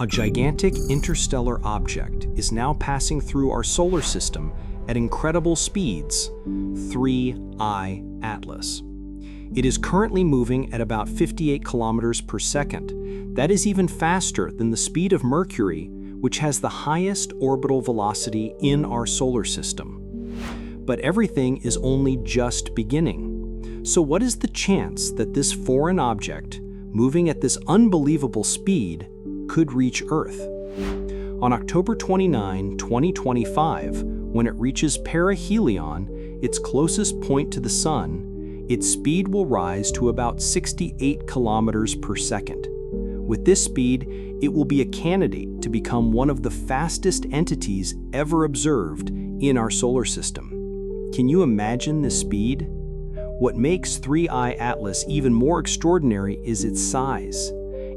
A gigantic interstellar object is now passing through our solar system at incredible speeds, 3I Atlas. It is currently moving at about 58 kilometers per second. That is even faster than the speed of Mercury, which has the highest orbital velocity in our solar system. But everything is only just beginning. So what is the chance that this foreign object, moving at this unbelievable speed, could reach Earth? On October 29, 2025, when it reaches perihelion, its closest point to the Sun, its speed will rise to about 68 kilometers per second. With this speed, it will be a candidate to become one of the fastest entities ever observed in our solar system. Can you imagine this speed? What makes 3I Atlas even more extraordinary is its size.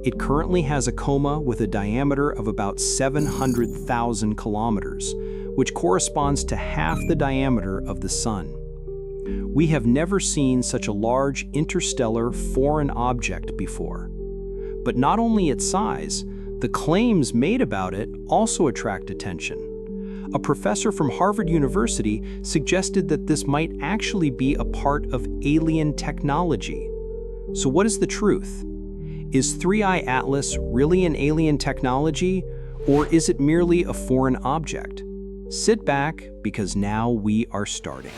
It currently has a coma with a diameter of about 700,000 kilometers, which corresponds to half the diameter of the Sun. We have never seen such a large interstellar foreign object before. But not only its size, the claims made about it also attract attention. A professor from Harvard University suggested that this might actually be a part of alien technology. So what is the truth? Is 3I Atlas really an alien technology, or is it merely a foreign object? Sit back, because now we are starting.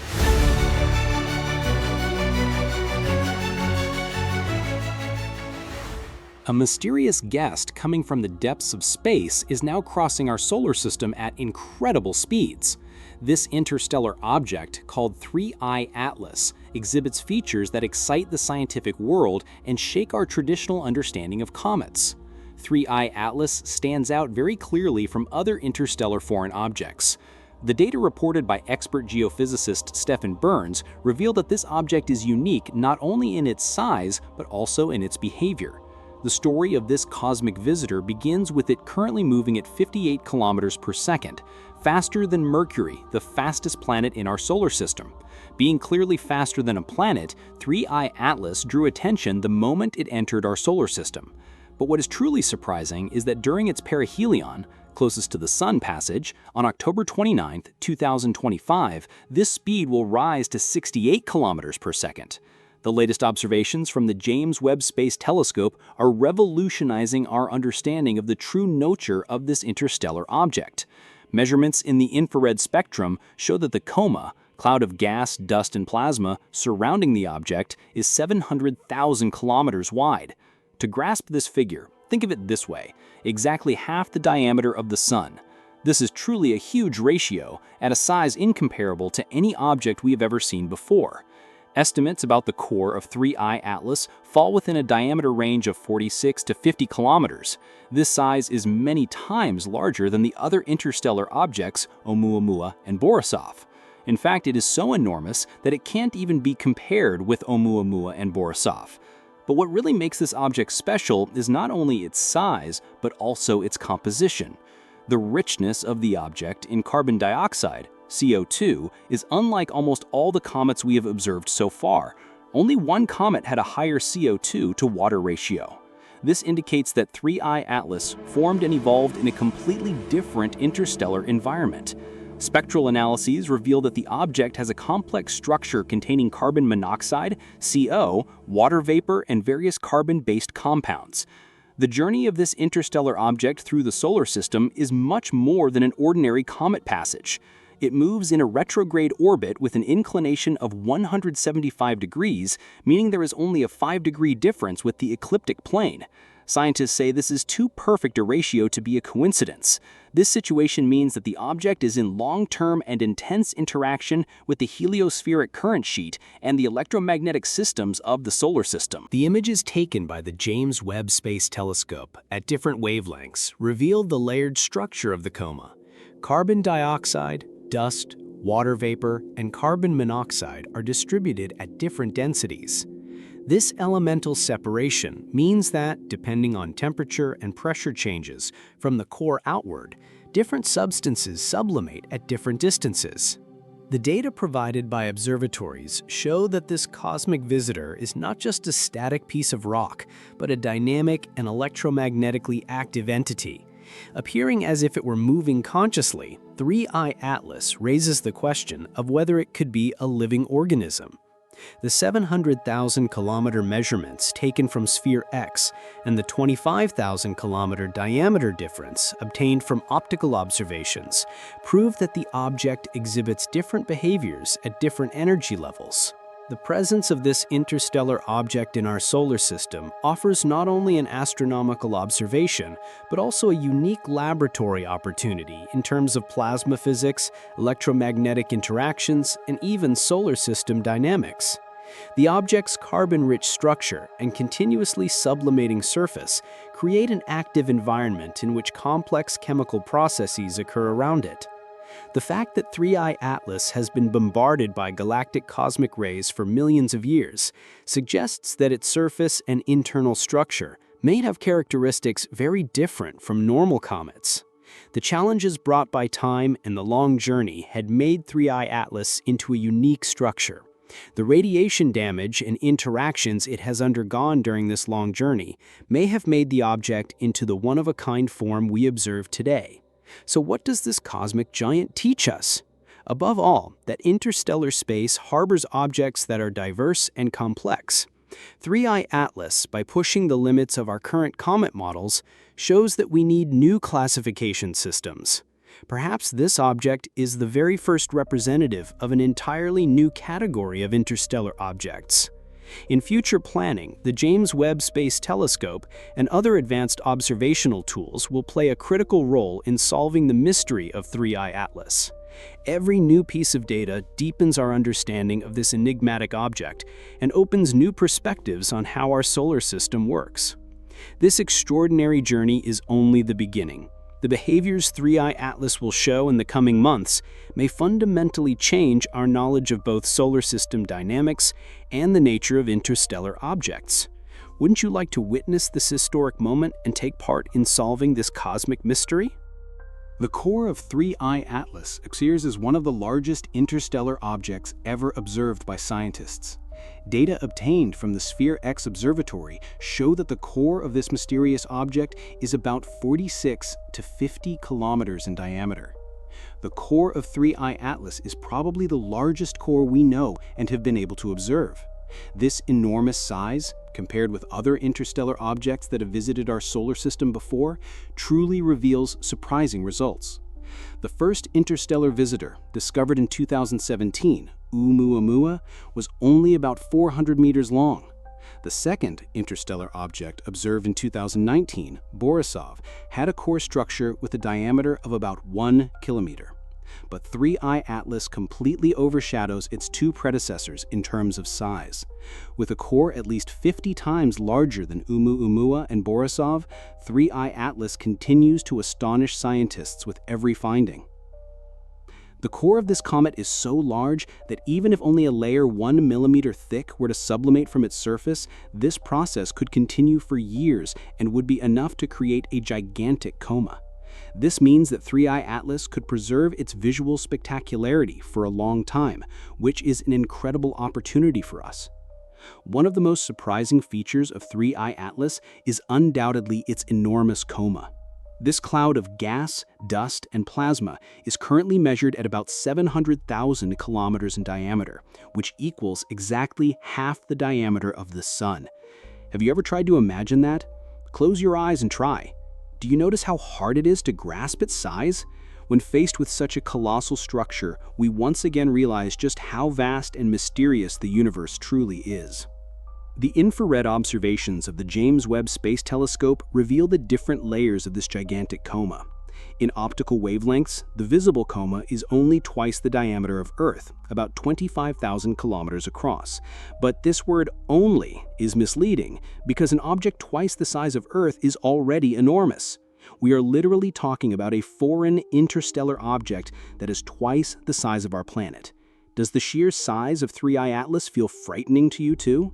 A mysterious guest coming from the depths of space is now crossing our solar system at incredible speeds. This interstellar object, called 3I Atlas, exhibits features that excite the scientific world and shake our traditional understanding of comets. 3I Atlas stands out very clearly from other interstellar foreign objects. The data reported by expert geophysicist Stephen Burns revealed that this object is unique not only in its size, but also in its behavior. The story of this cosmic visitor begins with it currently moving at 58 kilometers per second, faster than Mercury, the fastest planet in our solar system. Being clearly faster than a planet, 3I Atlas drew attention the moment it entered our solar system. But what is truly surprising is that during its perihelion, closest to the Sun passage, on October 29, 2025, this speed will rise to 68 kilometers per second. The latest observations from the James Webb Space Telescope are revolutionizing our understanding of the true nature of this interstellar object. Measurements in the infrared spectrum show that the coma, cloud of gas, dust, and plasma surrounding the object, is 700,000 kilometers wide. To grasp this figure, think of it this way: exactly half the diameter of the Sun. This is truly a huge ratio, at a size incomparable to any object we have ever seen before. Estimates about the core of 3I Atlas fall within a diameter range of 46 to 50 kilometers. This size is many times larger than the other interstellar objects Oumuamua and Borisov. In fact, it is so enormous that it can't even be compared with Oumuamua and Borisov. But what really makes this object special is not only its size, but also its composition. The richness of the object in carbon dioxide, CO2, is unlike almost all the comets we have observed so far. Only one comet had a higher CO2 to water ratio. This indicates that 3I Atlas formed and evolved in a completely different interstellar environment. Spectral analyses reveal that the object has a complex structure containing carbon monoxide, CO, water vapor, and various carbon-based compounds. The journey of this interstellar object through the solar system is much more than an ordinary comet passage. It moves in a retrograde orbit with an inclination of 175 degrees, meaning there is only a 5-degree difference with the ecliptic plane. Scientists say this is too perfect a ratio to be a coincidence. This situation means that the object is in long-term and intense interaction with the heliospheric current sheet and the electromagnetic systems of the solar system. The images taken by the James Webb Space Telescope at different wavelengths revealed the layered structure of the coma. Carbon dioxide, dust, water vapor, and carbon monoxide are distributed at different densities. This elemental separation means that, depending on temperature and pressure changes from the core outward, different substances sublimate at different distances. The data provided by observatories show that this cosmic visitor is not just a static piece of rock, but a dynamic and electromagnetically active entity. Appearing as if it were moving consciously, 3I Atlas raises the question of whether it could be a living organism. The 700,000-kilometer measurements taken from Sphere X and the 25,000-kilometer diameter difference obtained from optical observations prove that the object exhibits different behaviors at different energy levels. The presence of this interstellar object in our solar system offers not only an astronomical observation, but also a unique laboratory opportunity in terms of plasma physics, electromagnetic interactions, and even solar system dynamics. The object's carbon-rich structure and continuously sublimating surface create an active environment in which complex chemical processes occur around it. The fact that 3I Atlas has been bombarded by galactic cosmic rays for millions of years suggests that its surface and internal structure may have characteristics very different from normal comets. The challenges brought by time and the long journey had made 3I Atlas into a unique structure. The radiation damage and interactions it has undergone during this long journey may have made the object into the one-of-a-kind form we observe today. So what does this cosmic giant teach us? Above all, that interstellar space harbors objects that are diverse and complex. 3I Atlas, by pushing the limits of our current comet models, shows that we need new classification systems. Perhaps this object is the very first representative of an entirely new category of interstellar objects. In future planning, the James Webb Space Telescope and other advanced observational tools will play a critical role in solving the mystery of 3I Atlas. Every new piece of data deepens our understanding of this enigmatic object and opens new perspectives on how our solar system works. This extraordinary journey is only the beginning. The behaviors 3I Atlas will show in the coming months may fundamentally change our knowledge of both solar system dynamics and the nature of interstellar objects. Wouldn't you like to witness this historic moment and take part in solving this cosmic mystery? The core of 3I Atlas appears as one of the largest interstellar objects ever observed by scientists. Data obtained from the Sphere X observatory show that the core of this mysterious object is about 46 to 50 kilometers in diameter. The core of 3I Atlas is probably the largest core we know and have been able to observe. This enormous size, compared with other interstellar objects that have visited our solar system before, truly reveals surprising results. The first interstellar visitor, discovered in 2017, Oumuamua, was only about 400 meters long. The second interstellar object, observed in 2019, Borisov, had a core structure with a diameter of about 1 kilometer. But 3I Atlas completely overshadows its two predecessors in terms of size. With a core at least 50 times larger than Oumuamua and Borisov, 3I Atlas continues to astonish scientists with every finding. The core of this comet is so large that even if only a layer 1 millimeter thick were to sublimate from its surface, this process could continue for years and would be enough to create a gigantic coma. This means that 3I Atlas could preserve its visual spectacularity for a long time, which is an incredible opportunity for us. One of the most surprising features of 3I Atlas is undoubtedly its enormous coma. This cloud of gas, dust, and plasma is currently measured at about 700,000 kilometers in diameter, which equals exactly half the diameter of the Sun. Have you ever tried to imagine that? Close your eyes and try. Do you notice how hard it is to grasp its size? When faced with such a colossal structure, we once again realize just how vast and mysterious the universe truly is. The infrared observations of the James Webb Space Telescope reveal the different layers of this gigantic coma. In optical wavelengths, the visible coma is only twice the diameter of Earth, about 25,000 kilometers across. But this word "only" is misleading because an object twice the size of Earth is already enormous. We are literally talking about a foreign interstellar object that is twice the size of our planet. Does the sheer size of 3I Atlas feel frightening to you too?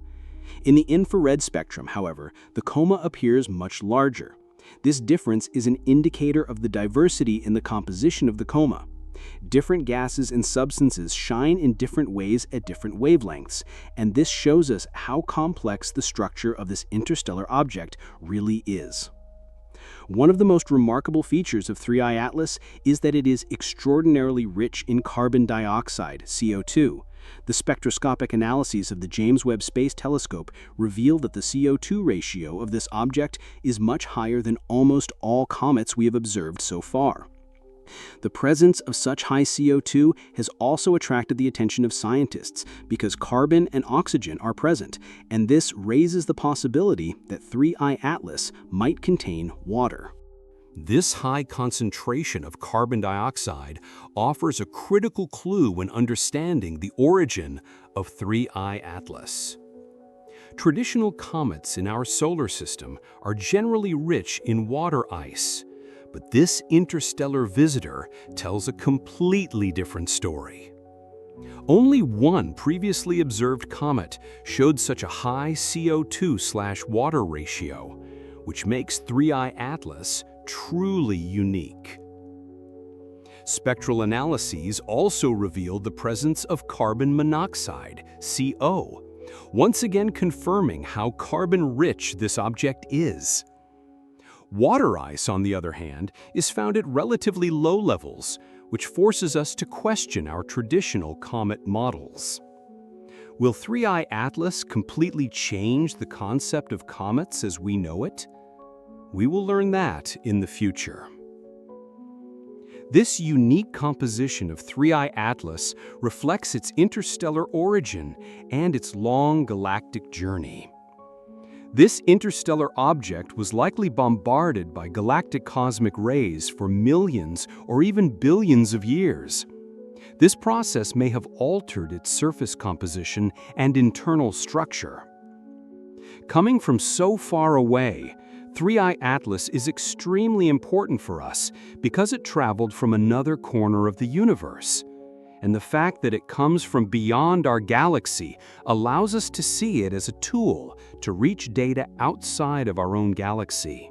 In the infrared spectrum, however, the coma appears much larger. This difference is an indicator of the diversity in the composition of the coma. Different gases and substances shine in different ways at different wavelengths, and this shows us how complex the structure of this interstellar object really is. One of the most remarkable features of 3I Atlas is that it is extraordinarily rich in carbon dioxide, CO2. The spectroscopic analyses of the James Webb Space Telescope reveal that the CO2 ratio of this object is much higher than almost all comets we have observed so far. The presence of such high CO2 has also attracted the attention of scientists because carbon and oxygen are present, and this raises the possibility that 3I Atlas might contain water. This high concentration of carbon dioxide offers a critical clue when understanding the origin of 3I Atlas. Traditional comets in our solar system are generally rich in water ice, but this interstellar visitor tells a completely different story. Only one previously observed comet showed such a high CO2/water ratio, which makes 3I Atlas truly unique. Spectral analyses also revealed the presence of carbon monoxide, CO, once again confirming how carbon-rich this object is. Water ice, on the other hand, is found at relatively low levels, which forces us to question our traditional comet models. Will 3I Atlas completely change the concept of comets as we know it? We will learn that in the future. This unique composition of 3I Atlas reflects its interstellar origin and its long galactic journey. This interstellar object was likely bombarded by galactic cosmic rays for millions or even billions of years. This process may have altered its surface composition and internal structure. Coming from so far away, 3I Atlas is extremely important for us because it traveled from another corner of the universe. And the fact that it comes from beyond our galaxy allows us to see it as a tool to reach data outside of our own galaxy.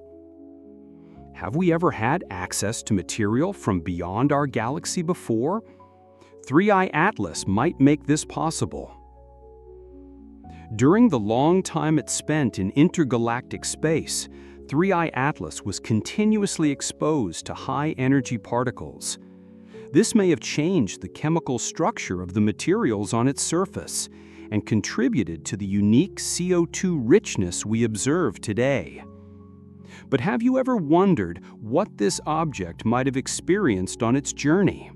Have we ever had access to material from beyond our galaxy before? 3I Atlas might make this possible. During the long time it spent in intergalactic space, 3I Atlas was continuously exposed to high-energy particles. This may have changed the chemical structure of the materials on its surface and contributed to the unique CO2 richness we observe today. But have you ever wondered what this object might have experienced on its journey?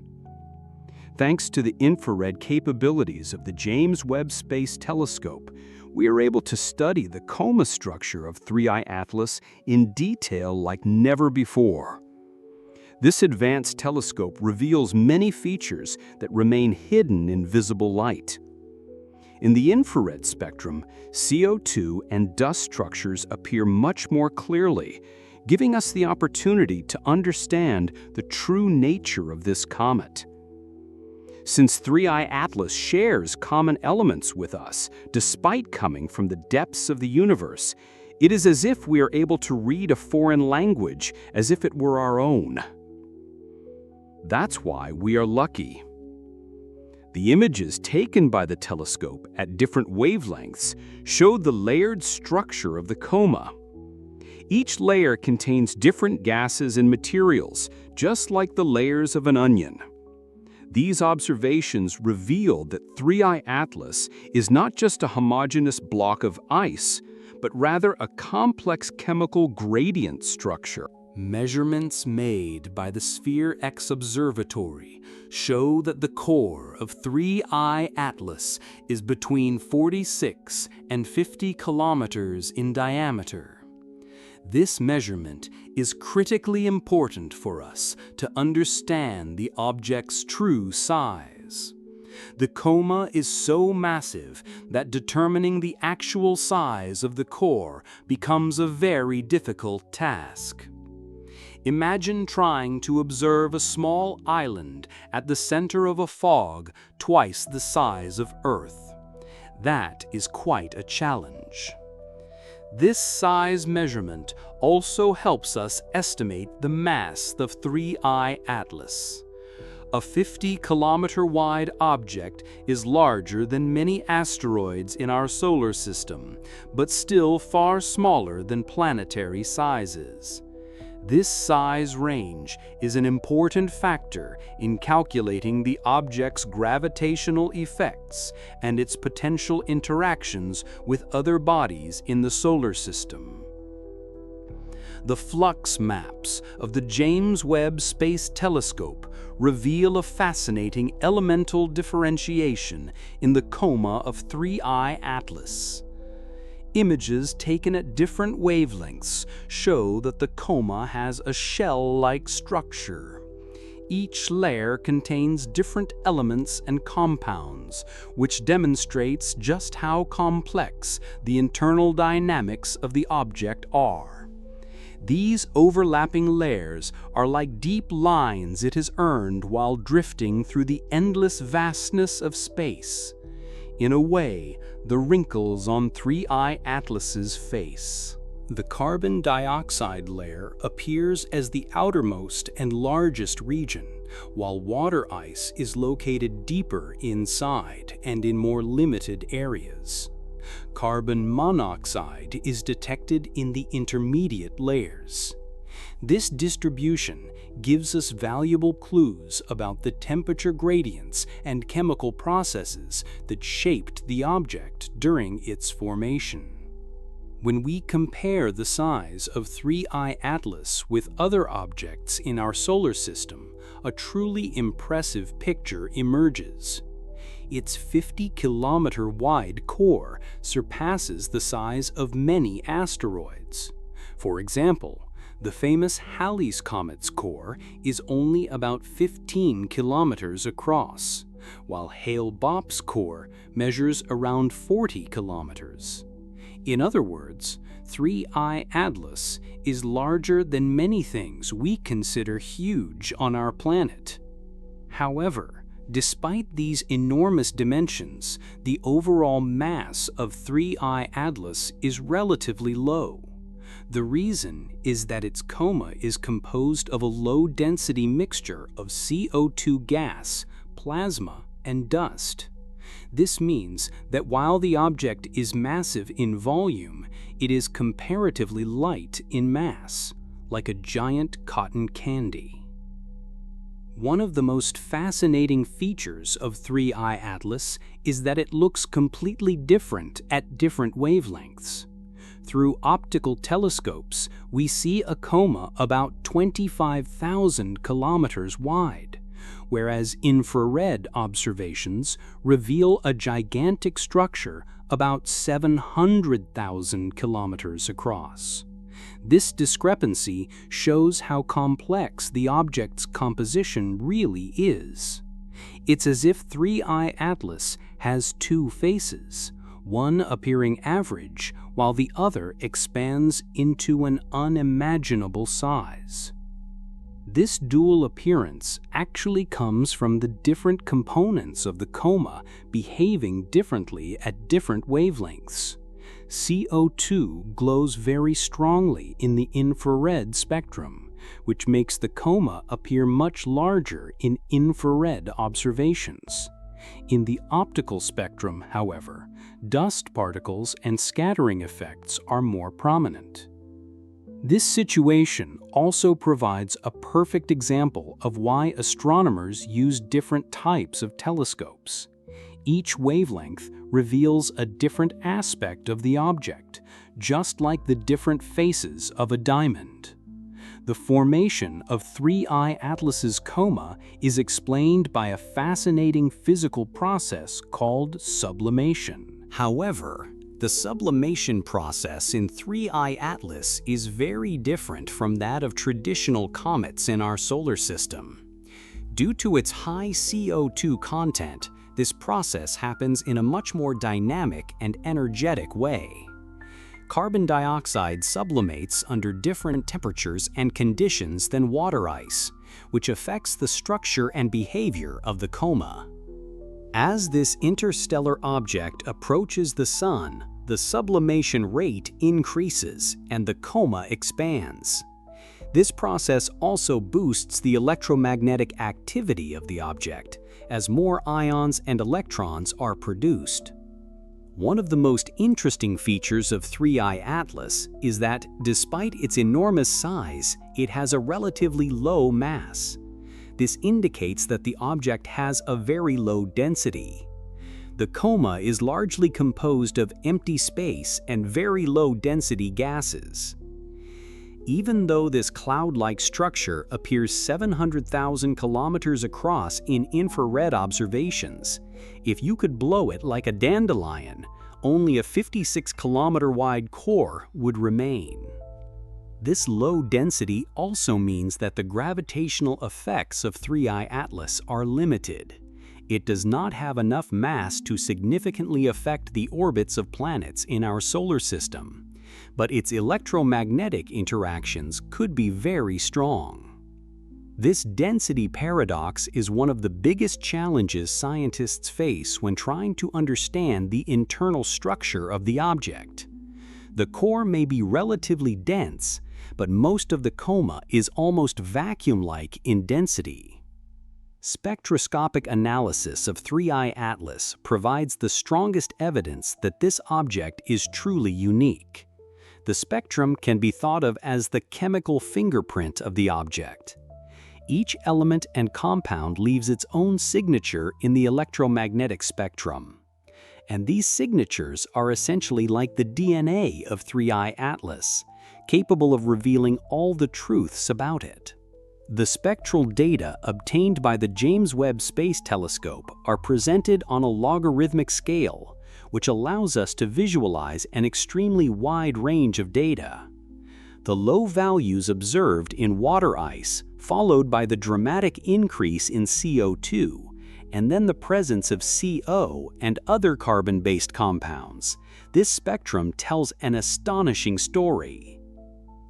Thanks to the infrared capabilities of the James Webb Space Telescope, we are able to study the coma structure of 3I Atlas in detail like never before. This advanced telescope reveals many features that remain hidden in visible light. In the infrared spectrum, CO2 and dust structures appear much more clearly, giving us the opportunity to understand the true nature of this comet. Since 3I Atlas shares common elements with us, despite coming from the depths of the universe, it is as if we are able to read a foreign language as if it were our own. That's why we are lucky. The images taken by the telescope at different wavelengths showed the layered structure of the coma. Each layer contains different gases and materials, just like the layers of an onion. These observations reveal that 3I Atlas is not just a homogeneous block of ice, but rather a complex chemical gradient structure. Measurements made by the Sphere X Observatory show that the core of 3I Atlas is between 46 and 50 kilometers in diameter. This measurement is critically important for us to understand the object's true size. The coma is so massive that determining the actual size of the core becomes a very difficult task. Imagine trying to observe a small island at the center of a fog twice the size of Earth. That is quite a challenge. This size measurement also helps us estimate the mass of 3I Atlas. A 50-kilometer-wide object is larger than many asteroids in our solar system, but still far smaller than planetary sizes. This size range is an important factor in calculating the object's gravitational effects and its potential interactions with other bodies in the solar system. The flux maps of the James Webb Space Telescope reveal a fascinating elemental differentiation in the coma of 3I Atlas. Images taken at different wavelengths show that the coma has a shell-like structure. Each layer contains different elements and compounds, which demonstrates just how complex the internal dynamics of the object are. These overlapping layers are like deep lines it has earned while drifting through the endless vastness of space. In a way, the wrinkles on 3I Atlas's face. The carbon dioxide layer appears as the outermost and largest region, while water ice is located deeper inside and in more limited areas. Carbon monoxide is detected in the intermediate layers. This distribution gives us valuable clues about the temperature gradients and chemical processes that shaped the object during its formation. When we compare the size of 3I Atlas with other objects in our solar system, a truly impressive picture emerges. Its 50-kilometer wide core surpasses the size of many asteroids. For example, the famous Halley's Comet's core is only about 15 kilometers across, while Hale-Bopp's core measures around 40 kilometers. In other words, 3I Atlas is larger than many things we consider huge on our planet. However, despite these enormous dimensions, the overall mass of 3I Atlas is relatively low. The reason is that its coma is composed of a low-density mixture of CO2 gas, plasma, and dust. This means that while the object is massive in volume, it is comparatively light in mass, like a giant cotton candy. One of the most fascinating features of 3I Atlas is that it looks completely different at different wavelengths. Through optical telescopes, we see a coma about 25,000 kilometers wide, whereas infrared observations reveal a gigantic structure about 700,000 kilometers across. This discrepancy shows how complex the object's composition really is. It's as if 3I Atlas has two faces, one appearing average, while the other expands into an unimaginable size. This dual appearance actually comes from the different components of the coma behaving differently at different wavelengths. CO2 glows very strongly in the infrared spectrum, which makes the coma appear much larger in infrared observations. In the optical spectrum, however, dust particles and scattering effects are more prominent. This situation also provides a perfect example of why astronomers use different types of telescopes. Each wavelength reveals a different aspect of the object, just like the different faces of a diamond. The formation of 3I Atlas's coma is explained by a fascinating physical process called sublimation. However, the sublimation process in 3I Atlas is very different from that of traditional comets in our solar system. Due to its high CO2 content, this process happens in a much more dynamic and energetic way. Carbon dioxide sublimates under different temperatures and conditions than water ice, which affects the structure and behavior of the coma. As this interstellar object approaches the Sun, the sublimation rate increases and the coma expands. This process also boosts the electromagnetic activity of the object, as more ions and electrons are produced. One of the most interesting features of 3I Atlas is that, despite its enormous size, it has a relatively low mass. This indicates that the object has a very low density. The coma is largely composed of empty space and very low-density gases. Even though this cloud-like structure appears 700,000 kilometers across in infrared observations, if you could blow it like a dandelion, only a 56-kilometer-wide core would remain. This low density also means that the gravitational effects of 3I Atlas are limited. It does not have enough mass to significantly affect the orbits of planets in our solar system, but its electromagnetic interactions could be very strong. This density paradox is one of the biggest challenges scientists face when trying to understand the internal structure of the object. The core may be relatively dense, but most of the coma is almost vacuum-like in density. Spectroscopic analysis of 3I Atlas provides the strongest evidence that this object is truly unique. The spectrum can be thought of as the chemical fingerprint of the object. Each element and compound leaves its own signature in the electromagnetic spectrum. And these signatures are essentially like the DNA of 3I Atlas, capable of revealing all the truths about it. The spectral data obtained by the James Webb Space Telescope are presented on a logarithmic scale, which allows us to visualize an extremely wide range of data. The low values observed in water ice, followed by the dramatic increase in CO2, and then the presence of CO and other carbon-based compounds. This spectrum tells an astonishing story.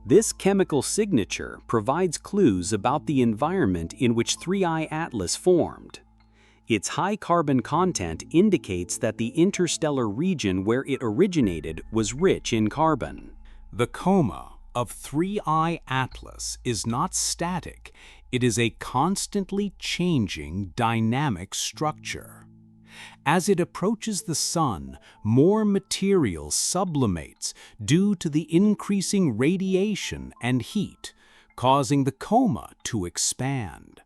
This chemical signature provides clues about the environment in which 3I Atlas formed. Its high carbon content indicates that the interstellar region where it originated was rich in carbon. The coma of 3I Atlas is not static, it is a constantly changing dynamic structure. As it approaches the Sun, more material sublimates due to the increasing radiation and heat, causing the coma to expand.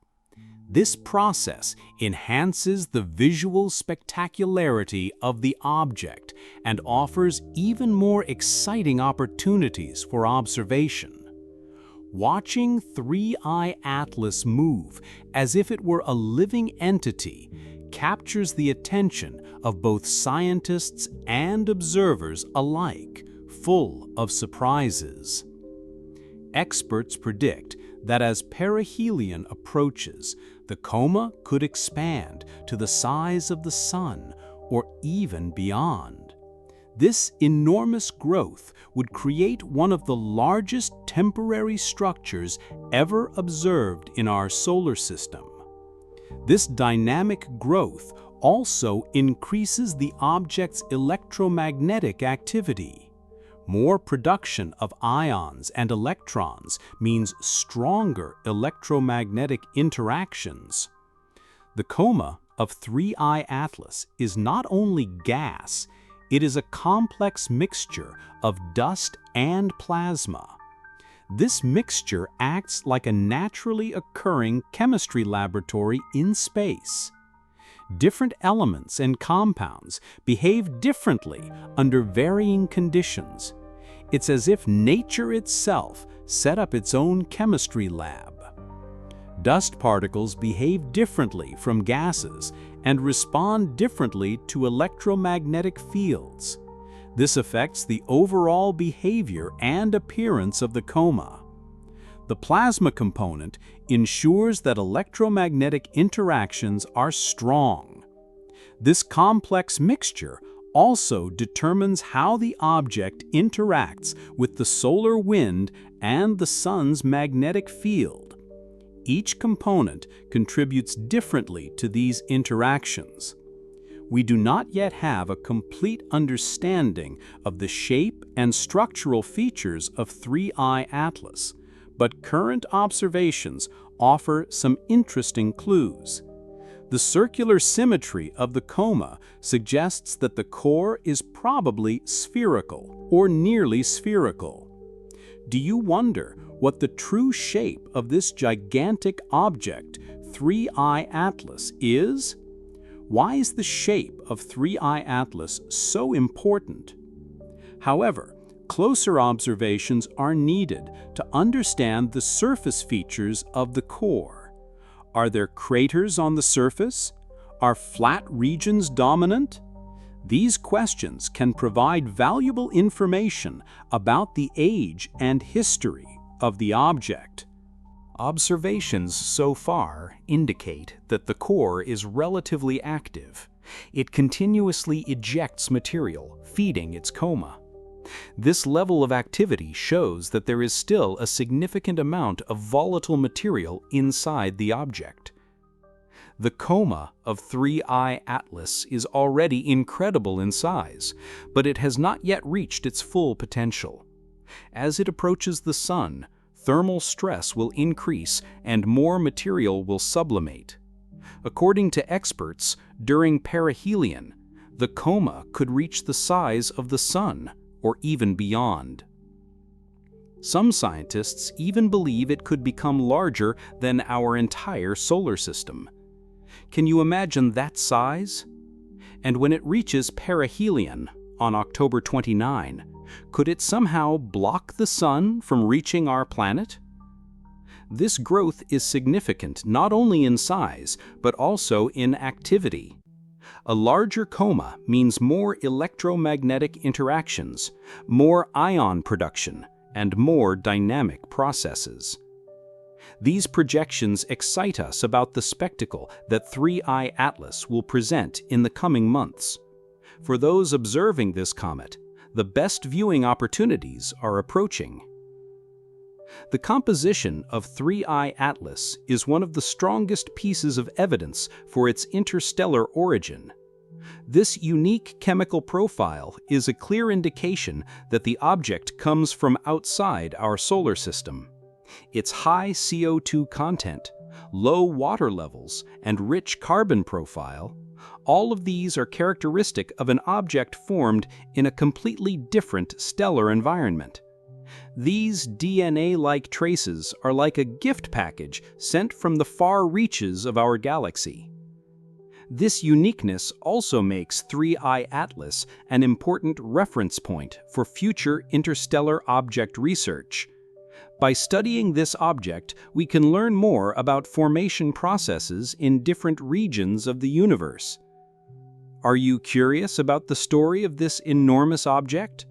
This process enhances the visual spectacularity of the object and offers even more exciting opportunities for observation. Watching 3I Atlas move as if it were a living entity captures the attention of both scientists and observers alike, full of surprises. Experts predict that as perihelion approaches, the coma could expand to the size of the Sun or even beyond. This enormous growth would create one of the largest temporary structures ever observed in our solar system. This dynamic growth also increases the object's electromagnetic activity. More production of ions and electrons means stronger electromagnetic interactions. The coma of 3I Atlas is not only gas, it is a complex mixture of dust and plasma. This mixture acts like a naturally occurring chemistry laboratory in space. Different elements and compounds behave differently under varying conditions. It's as if nature itself set up its own chemistry lab. Dust particles behave differently from gases and respond differently to electromagnetic fields. This affects the overall behavior and appearance of the coma. The plasma component ensures that electromagnetic interactions are strong. This complex mixture also determines how the object interacts with the solar wind and the Sun's magnetic field. Each component contributes differently to these interactions. We do not yet have a complete understanding of the shape and structural features of 3I Atlas, but current observations offer some interesting clues. The circular symmetry of the coma suggests that the core is probably spherical or nearly spherical. Do you wonder what the true shape of this gigantic object, 3I Atlas, is? Why is the shape of 3I Atlas so important? However, closer observations are needed to understand the surface features of the core. Are there craters on the surface? Are flat regions dominant? These questions can provide valuable information about the age and history of the object. Observations so far indicate that the core is relatively active. It continuously ejects material, feeding its coma. This level of activity shows that there is still a significant amount of volatile material inside the object. The coma of 3I Atlas is already incredible in size, but it has not yet reached its full potential. As it approaches the Sun, thermal stress will increase and more material will sublimate. According to experts, during perihelion, the coma could reach the size of the Sun, or even beyond. Some scientists even believe it could become larger than our entire solar system. Can you imagine that size? And when it reaches perihelion on October 29, could it somehow block the Sun from reaching our planet? This growth is significant not only in size, but also in activity. A larger coma means more electromagnetic interactions, more ion production, and more dynamic processes. These projections excite us about the spectacle that 3I Atlas will present in the coming months. For those observing this comet, the best viewing opportunities are approaching. The composition of 3I Atlas is one of the strongest pieces of evidence for its interstellar origin. This unique chemical profile is a clear indication that the object comes from outside our solar system. Its high CO2 content, low water levels, and rich carbon profile, all of these are characteristic of an object formed in a completely different stellar environment. These DNA-like traces are like a gift package sent from the far reaches of our galaxy. This uniqueness also makes 3I Atlas an important reference point for future interstellar object research. By studying this object, we can learn more about formation processes in different regions of the universe. Are you curious about the story of this enormous object?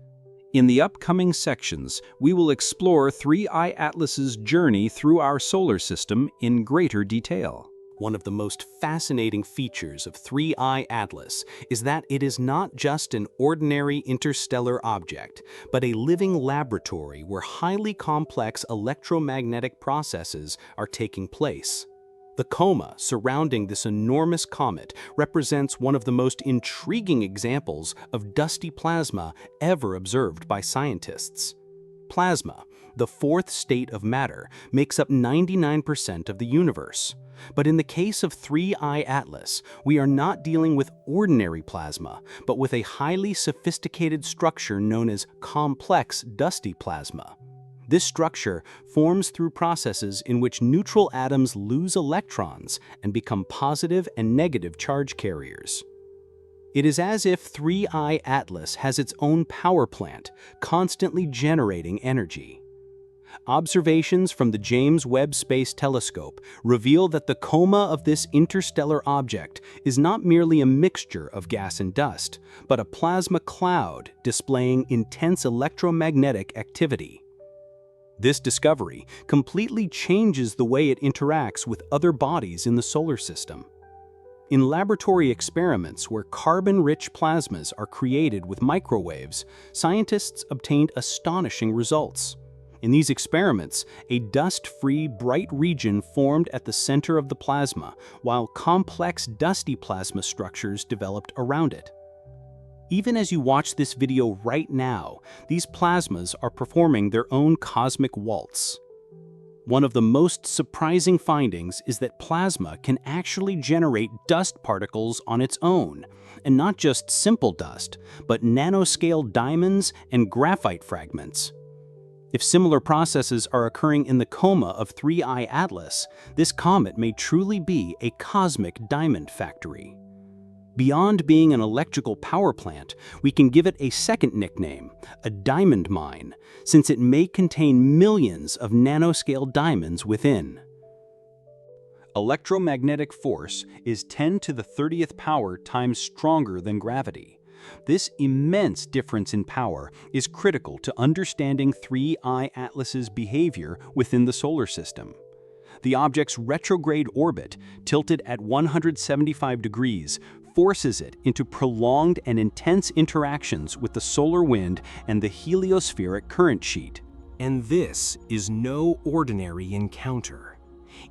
In the upcoming sections, we will explore 3I Atlas's journey through our solar system in greater detail. One of the most fascinating features of 3I Atlas is that it is not just an ordinary interstellar object, but a living laboratory where highly complex electromagnetic processes are taking place. The coma surrounding this enormous comet represents one of the most intriguing examples of dusty plasma ever observed by scientists. Plasma, the fourth state of matter, makes up 99% of the universe. But in the case of 3I Atlas, we are not dealing with ordinary plasma, but with a highly sophisticated structure known as complex dusty plasma. This structure forms through processes in which neutral atoms lose electrons and become positive and negative charge carriers. It is as if 3I Atlas has its own power plant, constantly generating energy. Observations from the James Webb Space Telescope reveal that the coma of this interstellar object is not merely a mixture of gas and dust, but a plasma cloud displaying intense electromagnetic activity. This discovery completely changes the way it interacts with other bodies in the solar system. In laboratory experiments where carbon-rich plasmas are created with microwaves, scientists obtained astonishing results. In these experiments, a dust-free, bright region formed at the center of the plasma, while complex dusty plasma structures developed around it. Even as you watch this video right now, these plasmas are performing their own cosmic waltz. One of the most surprising findings is that plasma can actually generate dust particles on its own, and not just simple dust, but nanoscale diamonds and graphite fragments. If similar processes are occurring in the coma of 3I Atlas, this comet may truly be a cosmic diamond factory. Beyond being an electrical power plant, we can give it a second nickname, a diamond mine, since it may contain millions of nanoscale diamonds within. Electromagnetic force is 10 to the 30th power times stronger than gravity. This immense difference in power is critical to understanding 3I Atlas's behavior within the solar system. The object's retrograde orbit, tilted at 175 degrees, forces it into prolonged and intense interactions with the solar wind and the heliospheric current sheet. And this is no ordinary encounter.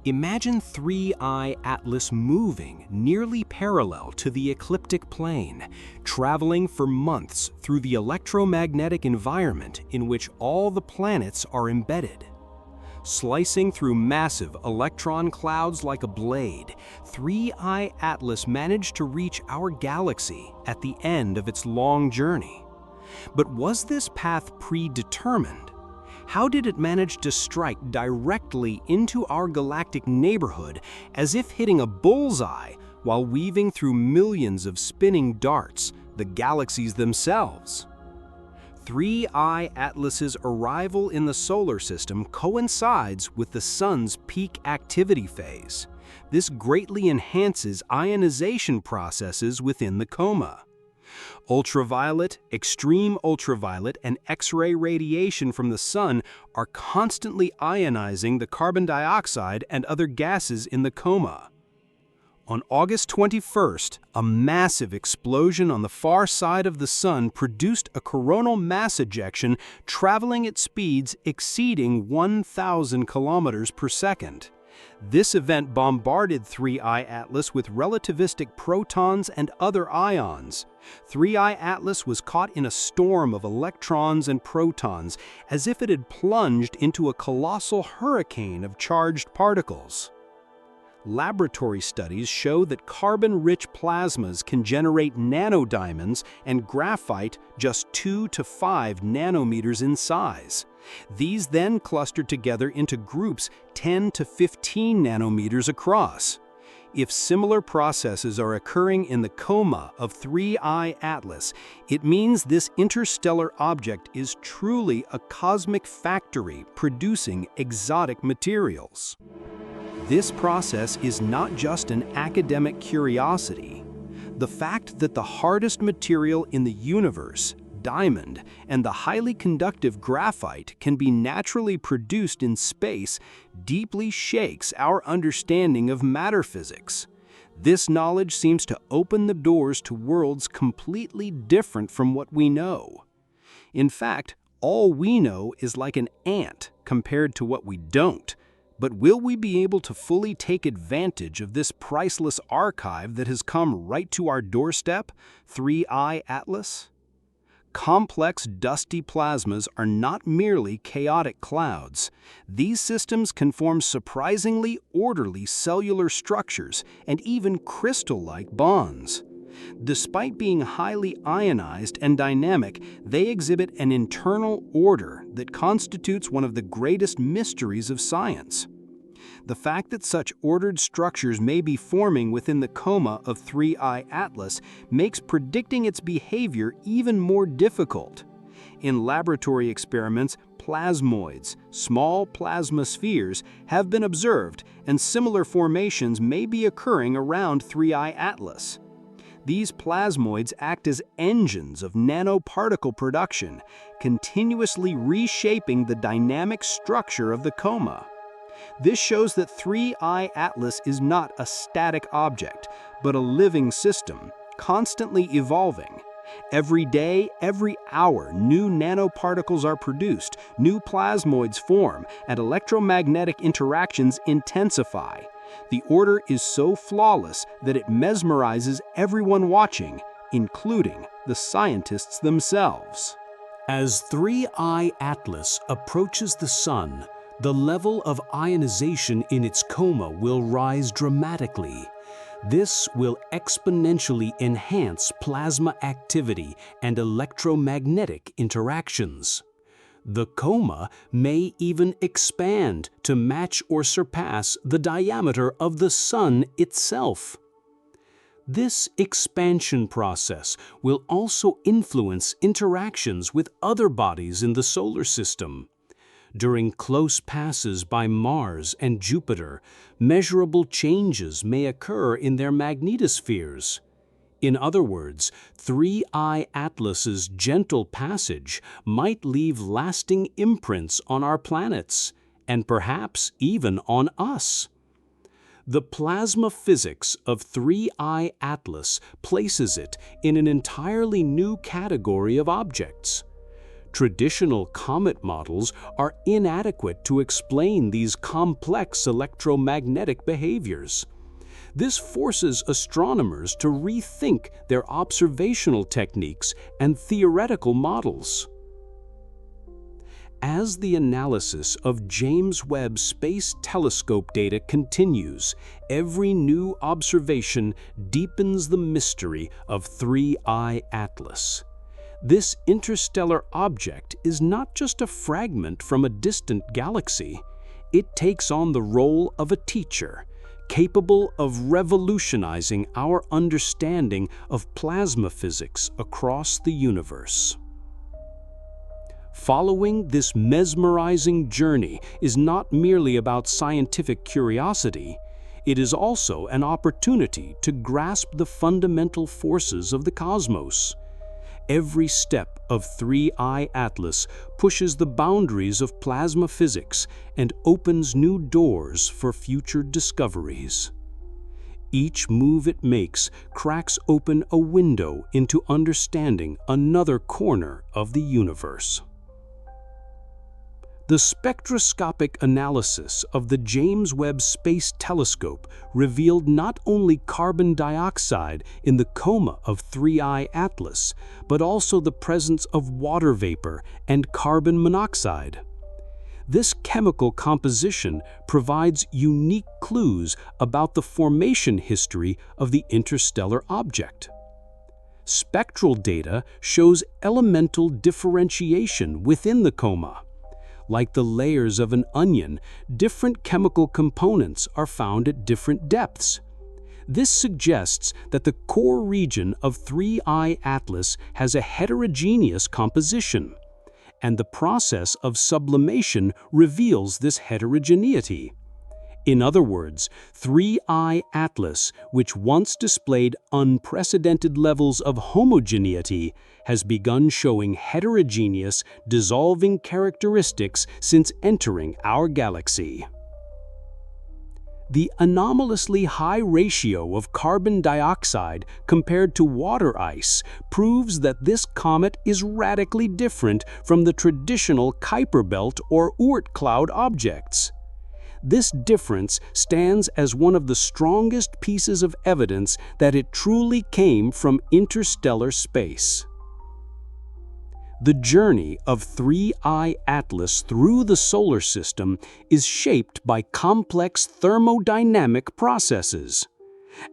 Imagine 3I Atlas moving nearly parallel to the ecliptic plane, traveling for months through the electromagnetic environment in which all the planets are embedded. Slicing through massive electron clouds like a blade, 3I Atlas managed to reach our galaxy at the end of its long journey. But was this path predetermined? How did it manage to strike directly into our galactic neighborhood as if hitting a bullseye while weaving through millions of spinning darts, the galaxies themselves? 3I Atlas's arrival in the solar system coincides with the Sun's peak activity phase. This greatly enhances ionization processes within the coma. Ultraviolet, extreme ultraviolet, and X-ray radiation from the Sun are constantly ionizing the carbon dioxide and other gases in the coma. On August 21st, a massive explosion on the far side of the Sun produced a coronal mass ejection traveling at speeds exceeding 1,000 kilometers per second. This event bombarded 3I Atlas with relativistic protons and other ions. 3I Atlas was caught in a storm of electrons and protons, as if it had plunged into a colossal hurricane of charged particles. Laboratory studies show that carbon-rich plasmas can generate nanodiamonds and graphite just 2 to 5 nanometers in size. These then cluster together into groups 10 to 15 nanometers across. If similar processes are occurring in the coma of 3I Atlas, it means this interstellar object is truly a cosmic factory producing exotic materials. This process is not just an academic curiosity. The fact that the hardest material in the universe, diamond, and the highly conductive graphite can be naturally produced in space deeply shakes our understanding of matter physics. This knowledge seems to open the doors to worlds completely different from what we know. In fact, all we know is like an ant compared to what we don't. But will we be able to fully take advantage of this priceless archive that has come right to our doorstep, 3I Atlas? Complex, dusty plasmas are not merely chaotic clouds. These systems can form surprisingly orderly cellular structures and even crystal-like bonds. Despite being highly ionized and dynamic, they exhibit an internal order that constitutes one of the greatest mysteries of science. The fact that such ordered structures may be forming within the coma of 3I Atlas makes predicting its behavior even more difficult. In laboratory experiments, plasmoids, small plasma spheres, have been observed, and similar formations may be occurring around 3I Atlas. These plasmoids act as engines of nanoparticle production, continuously reshaping the dynamic structure of the coma. This shows that 3I Atlas is not a static object, but a living system, constantly evolving. Every day, every hour, new nanoparticles are produced, new plasmoids form, and electromagnetic interactions intensify. The order is so flawless that it mesmerizes everyone watching, including the scientists themselves. As 3I Atlas approaches the Sun, The level of ionization in its coma will rise dramatically. This will exponentially enhance plasma activity and electromagnetic interactions. The coma may even expand to match or surpass the diameter of the Sun itself. This expansion process will also influence interactions with other bodies in the solar system. During close passes by Mars and Jupiter, measurable changes may occur in their magnetospheres. In other words, 3I Atlas's gentle passage might leave lasting imprints on our planets, and perhaps even on us. The plasma physics of 3I Atlas places it in an entirely new category of objects. Traditional comet models are inadequate to explain these complex electromagnetic behaviors. This forces astronomers to rethink their observational techniques and theoretical models. As the analysis of James Webb Space Telescope data continues, every new observation deepens the mystery of 3I Atlas. This interstellar object is not just a fragment from a distant galaxy. It takes on the role of a teacher, capable of revolutionizing our understanding of plasma physics across the universe. Following this mesmerizing journey is not merely about scientific curiosity, it is also an opportunity to grasp the fundamental forces of the cosmos. Every step of 3I Atlas pushes the boundaries of plasma physics and opens new doors for future discoveries. Each move it makes cracks open a window into understanding another corner of the universe. The spectroscopic analysis of the James Webb Space Telescope revealed not only carbon dioxide in the coma of 3I Atlas, but also the presence of water vapor and carbon monoxide. This chemical composition provides unique clues about the formation history of the interstellar object. Spectral data shows elemental differentiation within the coma. Like the layers of an onion, different chemical components are found at different depths. This suggests that the core region of 3I Atlas has a heterogeneous composition, and the process of sublimation reveals this heterogeneity. In other words, 3I Atlas, which once displayed unprecedented levels of homogeneity, has begun showing heterogeneous, dissolving characteristics since entering our galaxy. The anomalously high ratio of carbon dioxide compared to water ice proves that this comet is radically different from the traditional Kuiper Belt or Oort cloud objects. This difference stands as one of the strongest pieces of evidence that it truly came from interstellar space. The journey of 3I Atlas through the solar system is shaped by complex thermodynamic processes.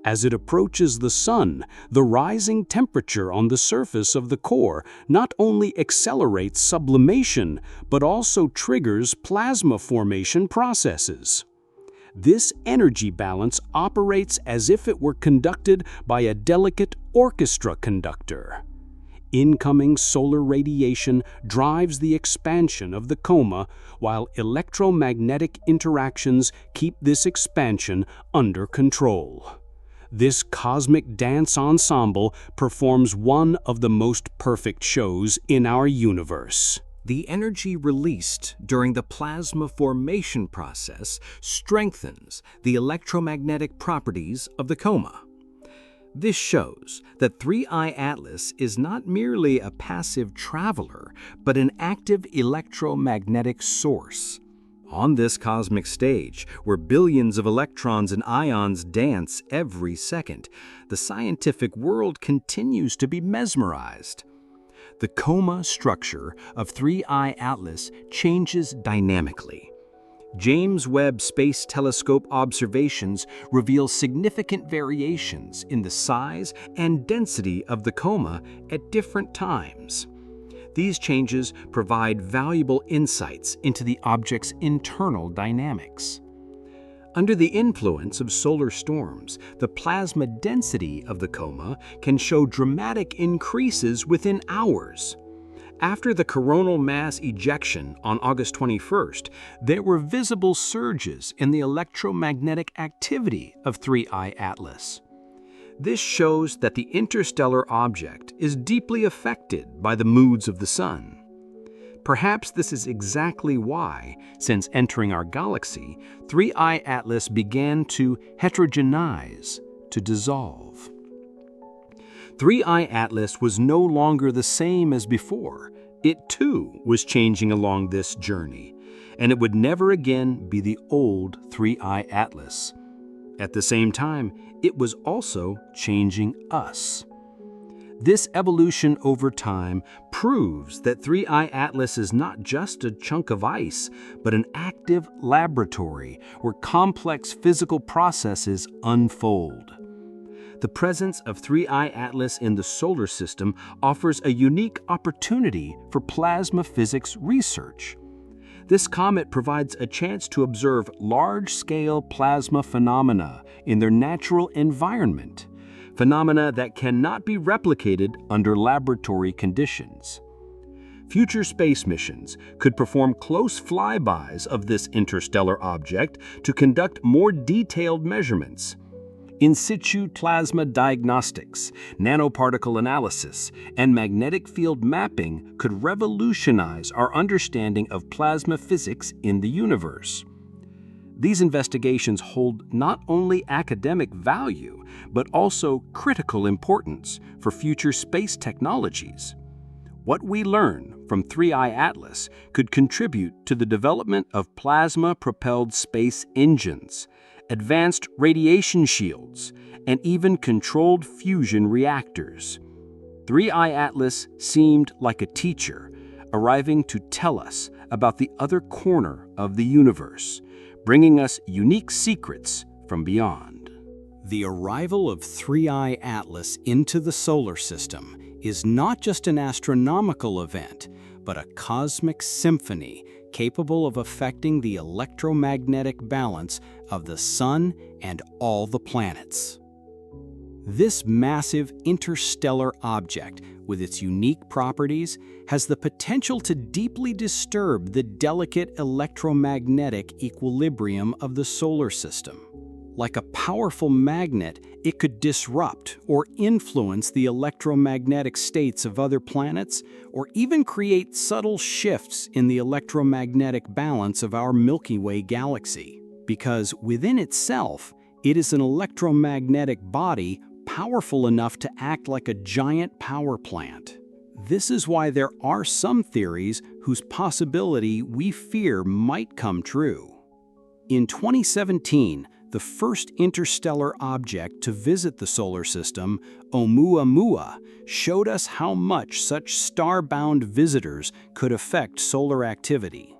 As it approaches the Sun, the rising temperature on the surface of the core not only accelerates sublimation, but also triggers plasma formation processes. This energy balance operates as if it were conducted by a delicate orchestra conductor. Incoming solar radiation drives the expansion of the coma, while electromagnetic interactions keep this expansion under control. This cosmic dance ensemble performs one of the most perfect shows in our universe. The energy released during the plasma formation process strengthens the electromagnetic properties of the coma. This shows that 3I Atlas is not merely a passive traveler, but an active electromagnetic source. On this cosmic stage, where billions of electrons and ions dance every second, the scientific world continues to be mesmerized. The coma structure of 3I Atlas changes dynamically. James Webb Space Telescope observations reveal significant variations in the size and density of the coma at different times. These changes provide valuable insights into the object's internal dynamics. Under the influence of solar storms, the plasma density of the coma can show dramatic increases within hours. After the coronal mass ejection on August 21st, there were visible surges in the electromagnetic activity of 3I Atlas. This shows that the interstellar object is deeply affected by the moods of the Sun. Perhaps this is exactly why, since entering our galaxy, 3I Atlas began to heterogenize, to dissolve. 3I Atlas was no longer the same as before. It too was changing along this journey, and it would never again be the old 3I Atlas. At the same time, it was also changing us. This evolution over time proves that 3I Atlas is not just a chunk of ice, but an active laboratory where complex physical processes unfold. The presence of 3I Atlas in the solar system offers a unique opportunity for plasma physics research. This comet provides a chance to observe large-scale plasma phenomena in their natural environment, phenomena that cannot be replicated under laboratory conditions. Future space missions could perform close flybys of this interstellar object to conduct more detailed measurements. In situ plasma diagnostics, nanoparticle analysis, and magnetic field mapping could revolutionize our understanding of plasma physics in the universe. These investigations hold not only academic value, but also critical importance for future space technologies. What we learn from 3I Atlas could contribute to the development of plasma-propelled space engines, advanced radiation shields, and even controlled fusion reactors. 3I Atlas seemed like a teacher, arriving to tell us about the other corner of the universe, bringing us unique secrets from beyond. The arrival of 3I Atlas into the solar system is not just an astronomical event, but a cosmic symphony capable of affecting the electromagnetic balance of the Sun and all the planets. This massive interstellar object, with its unique properties, has the potential to deeply disturb the delicate electromagnetic equilibrium of the solar system. Like a powerful magnet, it could disrupt or influence the electromagnetic states of other planets, or even create subtle shifts in the electromagnetic balance of our Milky Way galaxy. Because within itself, it is an electromagnetic body powerful enough to act like a giant power plant. This is why there are some theories whose possibility we fear might come true. In 2017, the first interstellar object to visit the solar system, Oumuamua, showed us how much such star-bound visitors could affect solar activity.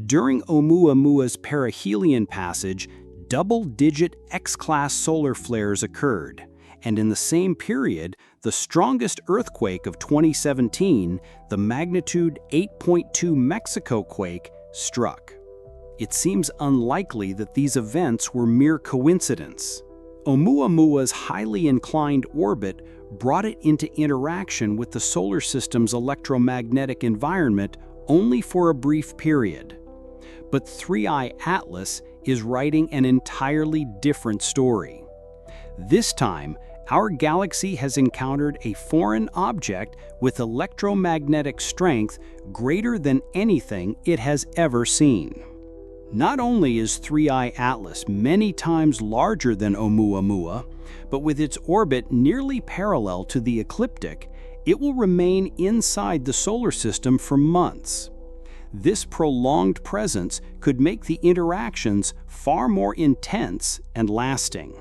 During Oumuamua's perihelion passage, double-digit X-class solar flares occurred, and in the same period, the strongest earthquake of 2017, the magnitude 8.2 Mexico quake, struck. It seems unlikely that these events were mere coincidence. Oumuamua's highly inclined orbit brought it into interaction with the solar system's electromagnetic environment only for a brief period. But 3I Atlas is writing an entirely different story. This time, our galaxy has encountered a foreign object with electromagnetic strength greater than anything it has ever seen. Not only is 3I Atlas many times larger than Oumuamua, but with its orbit nearly parallel to the ecliptic, it will remain inside the solar system for months. This prolonged presence could make the interactions far more intense and lasting.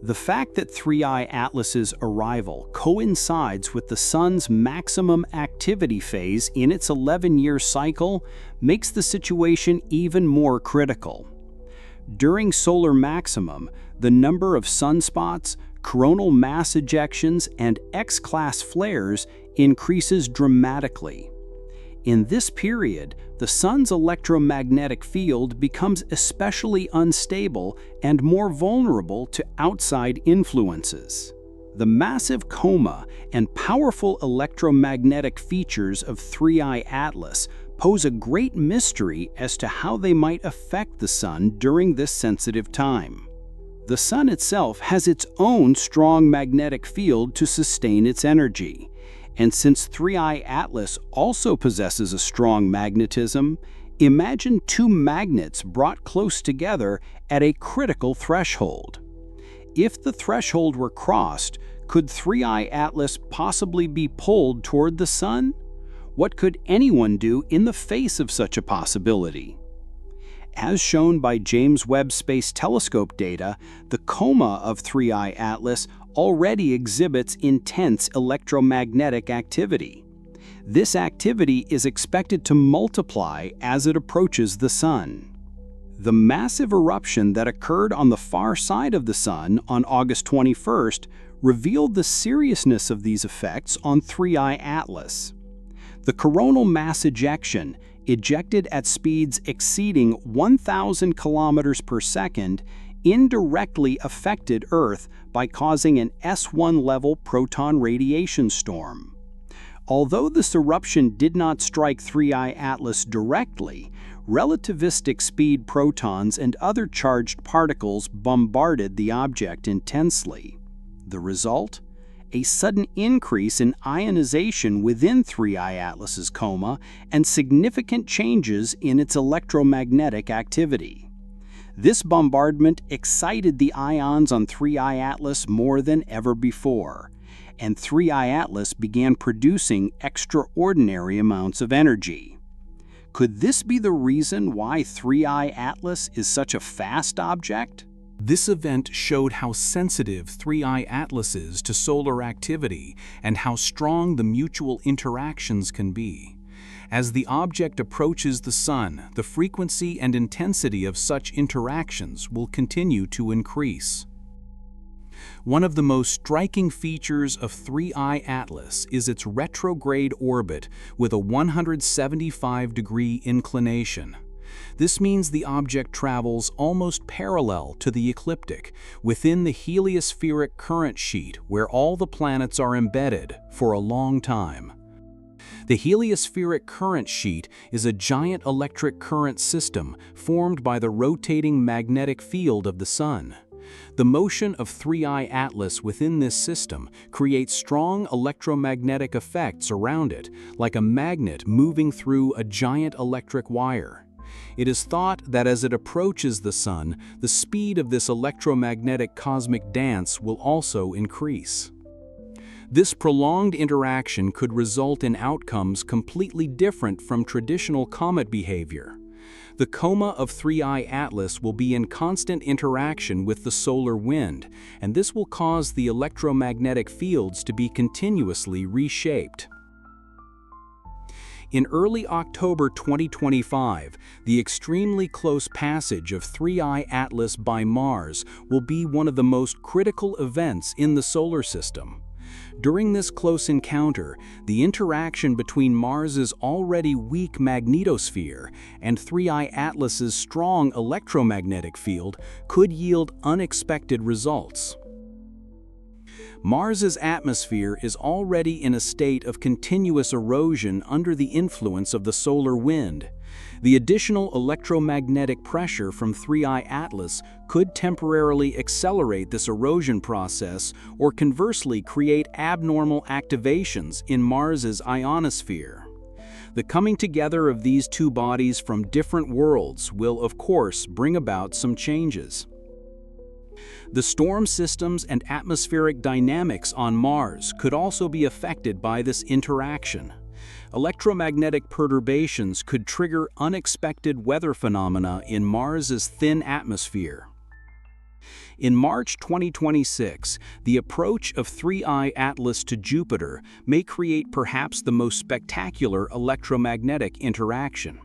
The fact that 3I Atlas's arrival coincides with the Sun's maximum activity phase in its 11-year cycle makes the situation even more critical. During solar maximum, the number of sunspots, coronal mass ejections, and X-class flares increases dramatically. In this period, the Sun's electromagnetic field becomes especially unstable and more vulnerable to outside influences. The massive coma and powerful electromagnetic features of 3I Atlas pose a great mystery as to how they might affect the Sun during this sensitive time. The Sun itself has its own strong magnetic field to sustain its energy. And since 3I Atlas also possesses a strong magnetism, imagine two magnets brought close together at a critical threshold. If the threshold were crossed, could 3I Atlas possibly be pulled toward the Sun? What could anyone do in the face of such a possibility? As shown by James Webb Space Telescope data, the coma of 3I Atlas already exhibits intense electromagnetic activity. This activity is expected to multiply as it approaches the Sun. The massive eruption that occurred on the far side of the Sun on August 21st revealed the seriousness of these effects on 3I Atlas. The coronal mass ejection, ejected at speeds exceeding 1,000 kilometers per second, indirectly affected Earth by causing an S1-level proton radiation storm. Although this eruption did not strike 3I Atlas directly, relativistic speed protons and other charged particles bombarded the object intensely. The result? A sudden increase in ionization within 3I Atlas's coma and significant changes in its electromagnetic activity. This bombardment excited the ions on 3I Atlas more than ever before, and 3I Atlas began producing extraordinary amounts of energy. Could this be the reason why 3I Atlas is such a fast object? This event showed how sensitive 3I Atlas is to solar activity and how strong the mutual interactions can be. As the object approaches the Sun, the frequency and intensity of such interactions will continue to increase. One of the most striking features of 3I Atlas is its retrograde orbit with a 175-degree inclination. This means the object travels almost parallel to the ecliptic, within the heliospheric current sheet where all the planets are embedded for a long time. The heliospheric current sheet is a giant electric current system formed by the rotating magnetic field of the Sun. The motion of 3I Atlas within this system creates strong electromagnetic effects around it, like a magnet moving through a giant electric wire. It is thought that as it approaches the Sun, the speed of this electromagnetic cosmic dance will also increase. This prolonged interaction could result in outcomes completely different from traditional comet behavior. The coma of 3I Atlas will be in constant interaction with the solar wind, and this will cause the electromagnetic fields to be continuously reshaped. In early October 2025, the extremely close passage of 3I Atlas by Mars will be one of the most critical events in the solar system. During this close encounter, the interaction between Mars's already weak magnetosphere and 3I Atlas's strong electromagnetic field could yield unexpected results. Mars's atmosphere is already in a state of continuous erosion under the influence of the solar wind. The additional electromagnetic pressure from 3I Atlas could temporarily accelerate this erosion process or conversely create abnormal activations in Mars's ionosphere. The coming together of these two bodies from different worlds will, of course, bring about some changes. The storm systems and atmospheric dynamics on Mars could also be affected by this interaction. Electromagnetic perturbations could trigger unexpected weather phenomena in Mars's thin atmosphere. In March 2026, the approach of 3I Atlas to Jupiter may create perhaps the most spectacular electromagnetic interaction.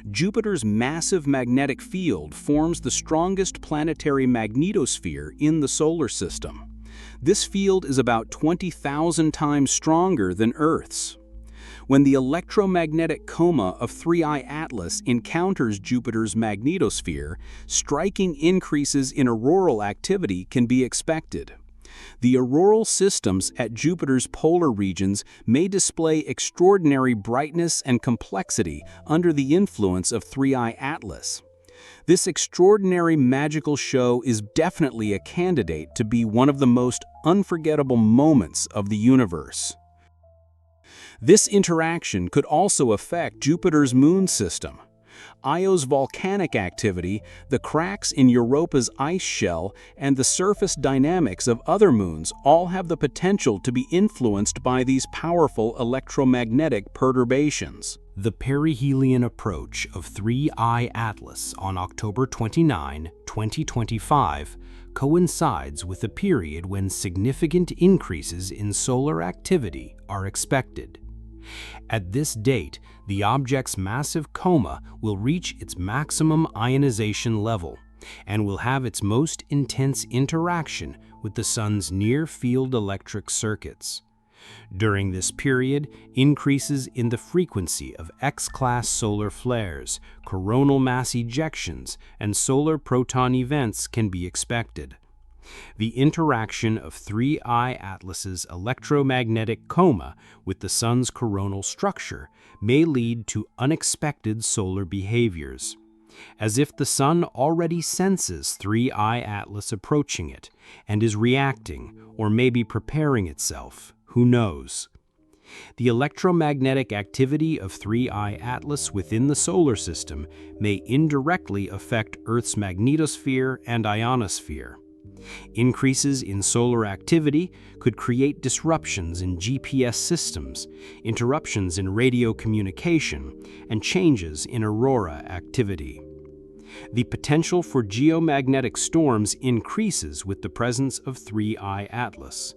Jupiter's massive magnetic field forms the strongest planetary magnetosphere in the solar system. This field is about 20,000 times stronger than Earth's. When the electromagnetic coma of 3I Atlas encounters Jupiter's magnetosphere, striking increases in auroral activity can be expected. The auroral systems at Jupiter's polar regions may display extraordinary brightness and complexity under the influence of 3I Atlas. This extraordinary magical show is definitely a candidate to be one of the most unforgettable moments of the universe. This interaction could also affect Jupiter's moon system. Io's volcanic activity, the cracks in Europa's ice shell, and the surface dynamics of other moons all have the potential to be influenced by these powerful electromagnetic perturbations. The perihelion approach of 3I Atlas on October 29, 2025 coincides with a period when significant increases in solar activity are expected. At this date, the object's massive coma will reach its maximum ionization level and will have its most intense interaction with the Sun's near-field electric circuits. During this period, increases in the frequency of X-class solar flares, coronal mass ejections, and solar proton events can be expected. The interaction of 3I Atlas's electromagnetic coma with the Sun's coronal structure may lead to unexpected solar behaviors, as if the Sun already senses 3I Atlas approaching it and is reacting or maybe preparing itself. Who knows? The electromagnetic activity of 3I Atlas within the solar system may indirectly affect Earth's magnetosphere and ionosphere. Increases in solar activity could create disruptions in GPS systems, interruptions in radio communication, and changes in aurora activity. The potential for geomagnetic storms increases with the presence of 3I Atlas.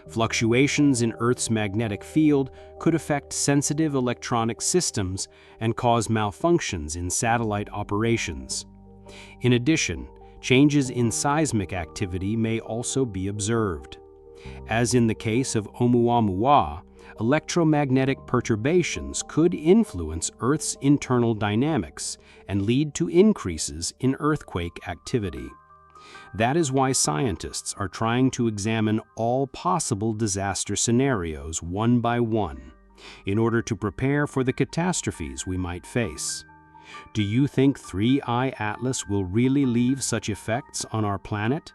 Fluctuations in Earth's magnetic field could affect sensitive electronic systems and cause malfunctions in satellite operations. In addition, changes in seismic activity may also be observed. As in the case of Oumuamua, electromagnetic perturbations could influence Earth's internal dynamics and lead to increases in earthquake activity. That is why scientists are trying to examine all possible disaster scenarios one by one, in order to prepare for the catastrophes we might face. Do you think 3I Atlas will really leave such effects on our planet?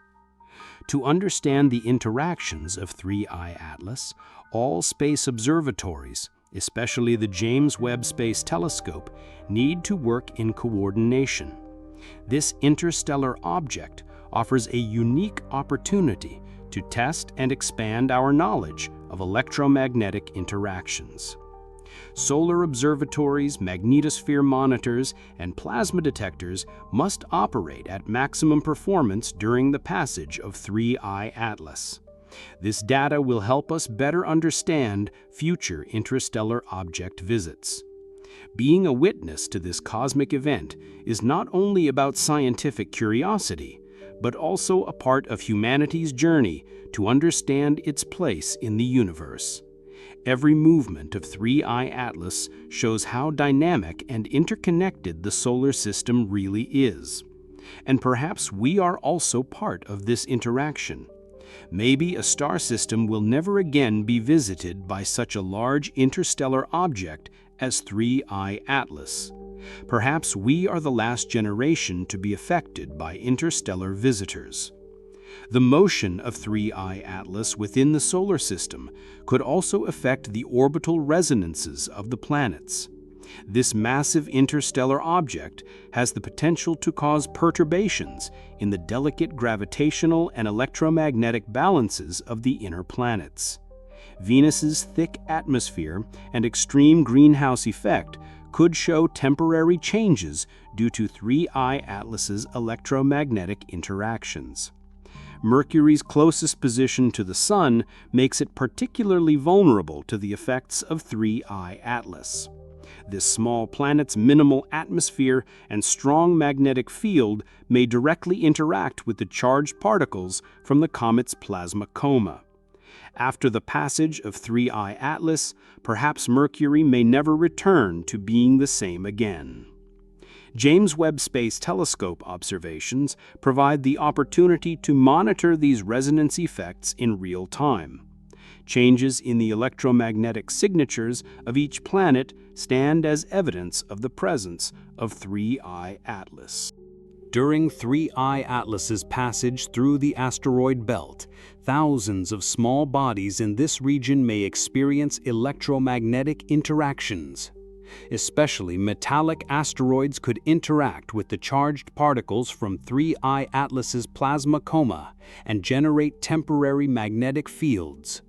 To understand the interactions of 3I Atlas, all space observatories, especially the James Webb Space Telescope, need to work in coordination. This interstellar object offers a unique opportunity to test and expand our knowledge of electromagnetic interactions. Solar observatories, magnetosphere monitors, and plasma detectors must operate at maximum performance during the passage of 3I Atlas. This data will help us better understand future interstellar object visits. Being a witness to this cosmic event is not only about scientific curiosity, but also a part of humanity's journey to understand its place in the universe. Every movement of 3I Atlas shows how dynamic and interconnected the solar system really is. And perhaps we are also part of this interaction. Maybe a star system will never again be visited by such a large interstellar object as 3I Atlas. Perhaps we are the last generation to be affected by interstellar visitors. The motion of 3I Atlas within the solar system could also affect the orbital resonances of the planets. This massive interstellar object has the potential to cause perturbations in the delicate gravitational and electromagnetic balances of the inner planets. Venus's thick atmosphere and extreme greenhouse effect could show temporary changes due to 3I Atlas's electromagnetic interactions. Mercury's closest position to the Sun makes it particularly vulnerable to the effects of 3I Atlas. This small planet's minimal atmosphere and strong magnetic field may directly interact with the charged particles from the comet's plasma coma. After the passage of 3I Atlas, perhaps Mercury may never return to being the same again. James Webb Space Telescope observations provide the opportunity to monitor these resonance effects in real time. Changes in the electromagnetic signatures of each planet stand as evidence of the presence of 3I Atlas. During 3I Atlas's passage through the asteroid belt, thousands of small bodies in this region may experience electromagnetic interactions. Especially metallic asteroids could interact with the charged particles from 3I Atlas's plasma coma and generate temporary magnetic fields.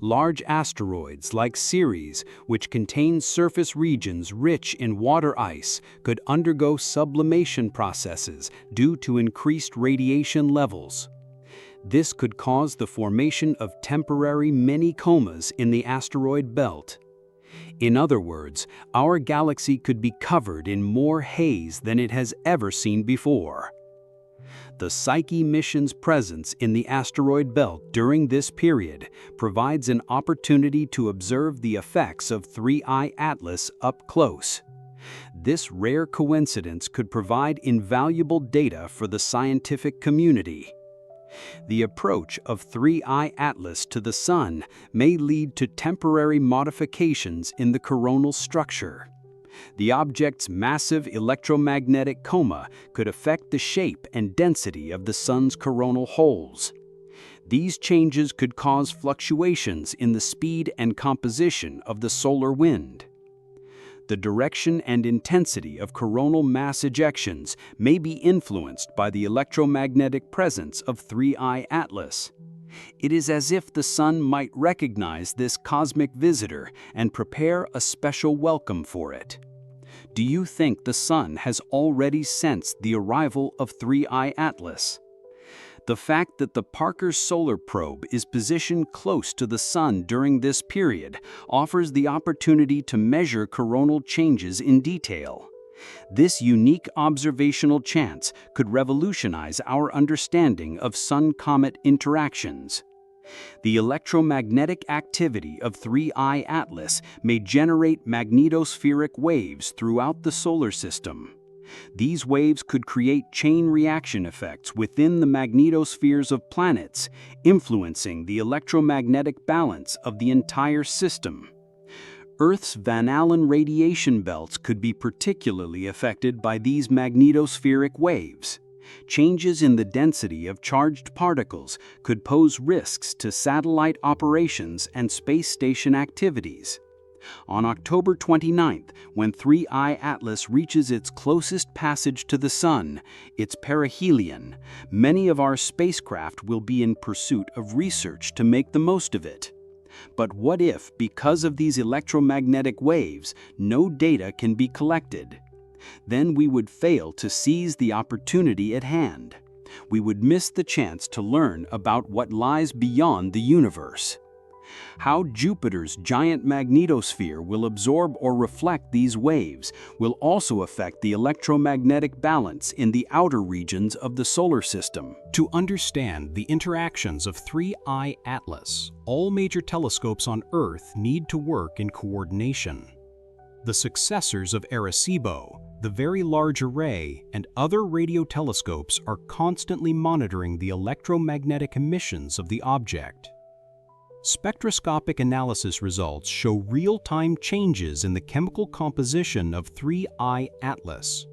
Large asteroids like Ceres, which contain surface regions rich in water ice, could undergo sublimation processes due to increased radiation levels. This could cause the formation of temporary mini-comas in the asteroid belt. In other words, our galaxy could be covered in more haze than it has ever seen before. The Psyche mission's presence in the asteroid belt during this period provides an opportunity to observe the effects of 3I Atlas up close. This rare coincidence could provide invaluable data for the scientific community. The approach of 3I Atlas to the Sun may lead to temporary modifications in the coronal structure. The object's massive electromagnetic coma could affect the shape and density of the Sun's coronal holes. These changes could cause fluctuations in the speed and composition of the solar wind. The direction and intensity of coronal mass ejections may be influenced by the electromagnetic presence of 3I Atlas. It is as if the Sun might recognize this cosmic visitor and prepare a special welcome for it. Do you think the Sun has already sensed the arrival of 3I Atlas? The fact that the Parker Solar Probe is positioned close to the Sun during this period offers the opportunity to measure coronal changes in detail. This unique observational chance could revolutionize our understanding of Sun-comet interactions. The electromagnetic activity of 3I Atlas may generate magnetospheric waves throughout the solar system. These waves could create chain reaction effects within the magnetospheres of planets, influencing the electromagnetic balance of the entire system. Earth's Van Allen radiation belts could be particularly affected by these magnetospheric waves. Changes in the density of charged particles could pose risks to satellite operations and space station activities. On October 29th, when 3I Atlas reaches its closest passage to the Sun, its perihelion, many of our spacecraft will be in pursuit of research to make the most of it. But what if, because of these electromagnetic waves, no data can be collected? Then we would fail to seize the opportunity at hand. We would miss the chance to learn about what lies beyond the universe. How Jupiter's giant magnetosphere will absorb or reflect these waves will also affect the electromagnetic balance in the outer regions of the solar system. To understand the interactions of 3I Atlas, all major telescopes on Earth need to work in coordination. The successors of Arecibo, the Very Large Array, and other radio telescopes are constantly monitoring the electromagnetic emissions of the object. Spectroscopic analysis results show real-time changes in the chemical composition of 3I Atlas.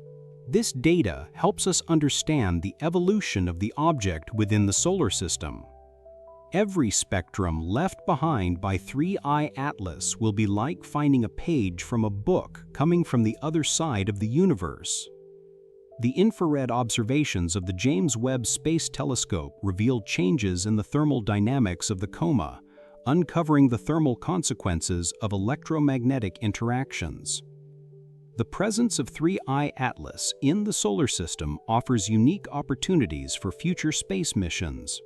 This data helps us understand the evolution of the object within the solar system. Every spectrum left behind by 3I Atlas will be like finding a page from a book coming from the other side of the universe. The infrared observations of the James Webb Space Telescope revealed changes in the thermal dynamics of the coma, uncovering the thermal consequences of electromagnetic interactions. The presence of 3I Atlas in the solar system offers unique opportunities for future space missions.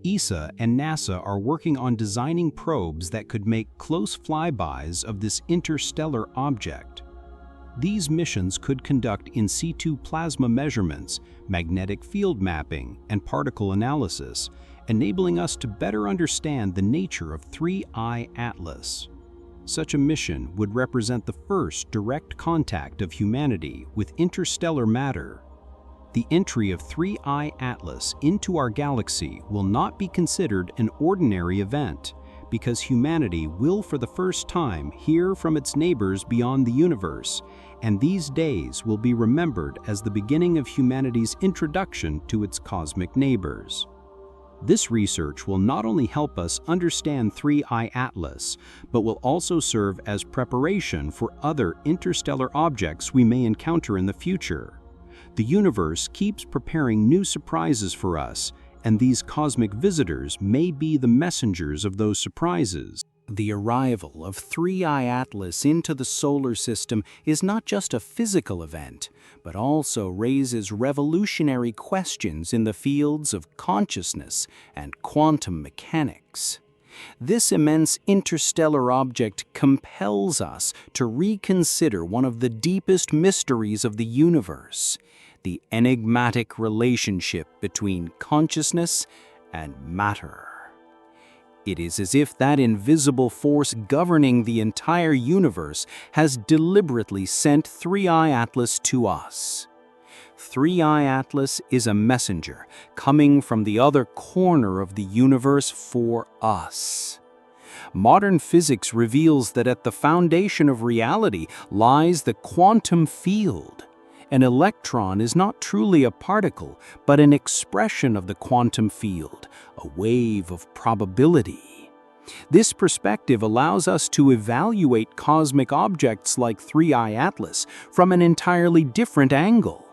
ESA and NASA are working on designing probes that could make close flybys of this interstellar object. These missions could conduct in situ plasma measurements, magnetic field mapping, and particle analysis, enabling us to better understand the nature of 3I Atlas. Such a mission would represent the first direct contact of humanity with interstellar matter. The entry of 3I Atlas into our galaxy will not be considered an ordinary event, because humanity will for the first time hear from its neighbors beyond the universe, and these days will be remembered as the beginning of humanity's introduction to its cosmic neighbors. This research will not only help us understand 3I Atlas, but will also serve as preparation for other interstellar objects we may encounter in the future. The universe keeps preparing new surprises for us, and these cosmic visitors may be the messengers of those surprises. The arrival of 3I Atlas into the solar system is not just a physical event, but also raises revolutionary questions in the fields of consciousness and quantum mechanics. This immense interstellar object compels us to reconsider one of the deepest mysteries of the universe: the enigmatic relationship between consciousness and matter. It is as if that invisible force governing the entire universe has deliberately sent 3I Atlas to us. 3I Atlas is a messenger coming from the other corner of the universe for us. Modern physics reveals that at the foundation of reality lies the quantum field. An electron is not truly a particle, but an expression of the quantum field, a wave of probability. This perspective allows us to evaluate cosmic objects like 3I Atlas from an entirely different angle.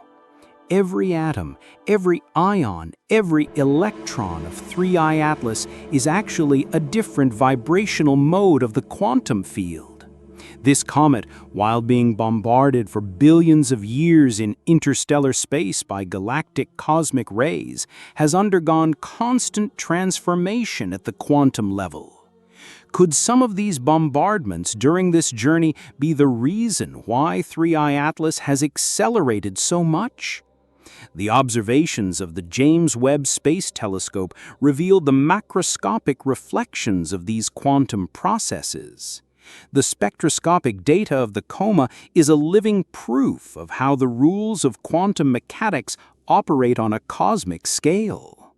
Every atom, every ion, every electron of 3I Atlas is actually a different vibrational mode of the quantum field. This comet, while being bombarded for billions of years in interstellar space by galactic cosmic rays, has undergone constant transformation at the quantum level. Could some of these bombardments during this journey be the reason why 3I Atlas has accelerated so much? The observations of the James Webb Space Telescope revealed the macroscopic reflections of these quantum processes. The spectroscopic data of the coma is a living proof of how the rules of quantum mechanics operate on a cosmic scale.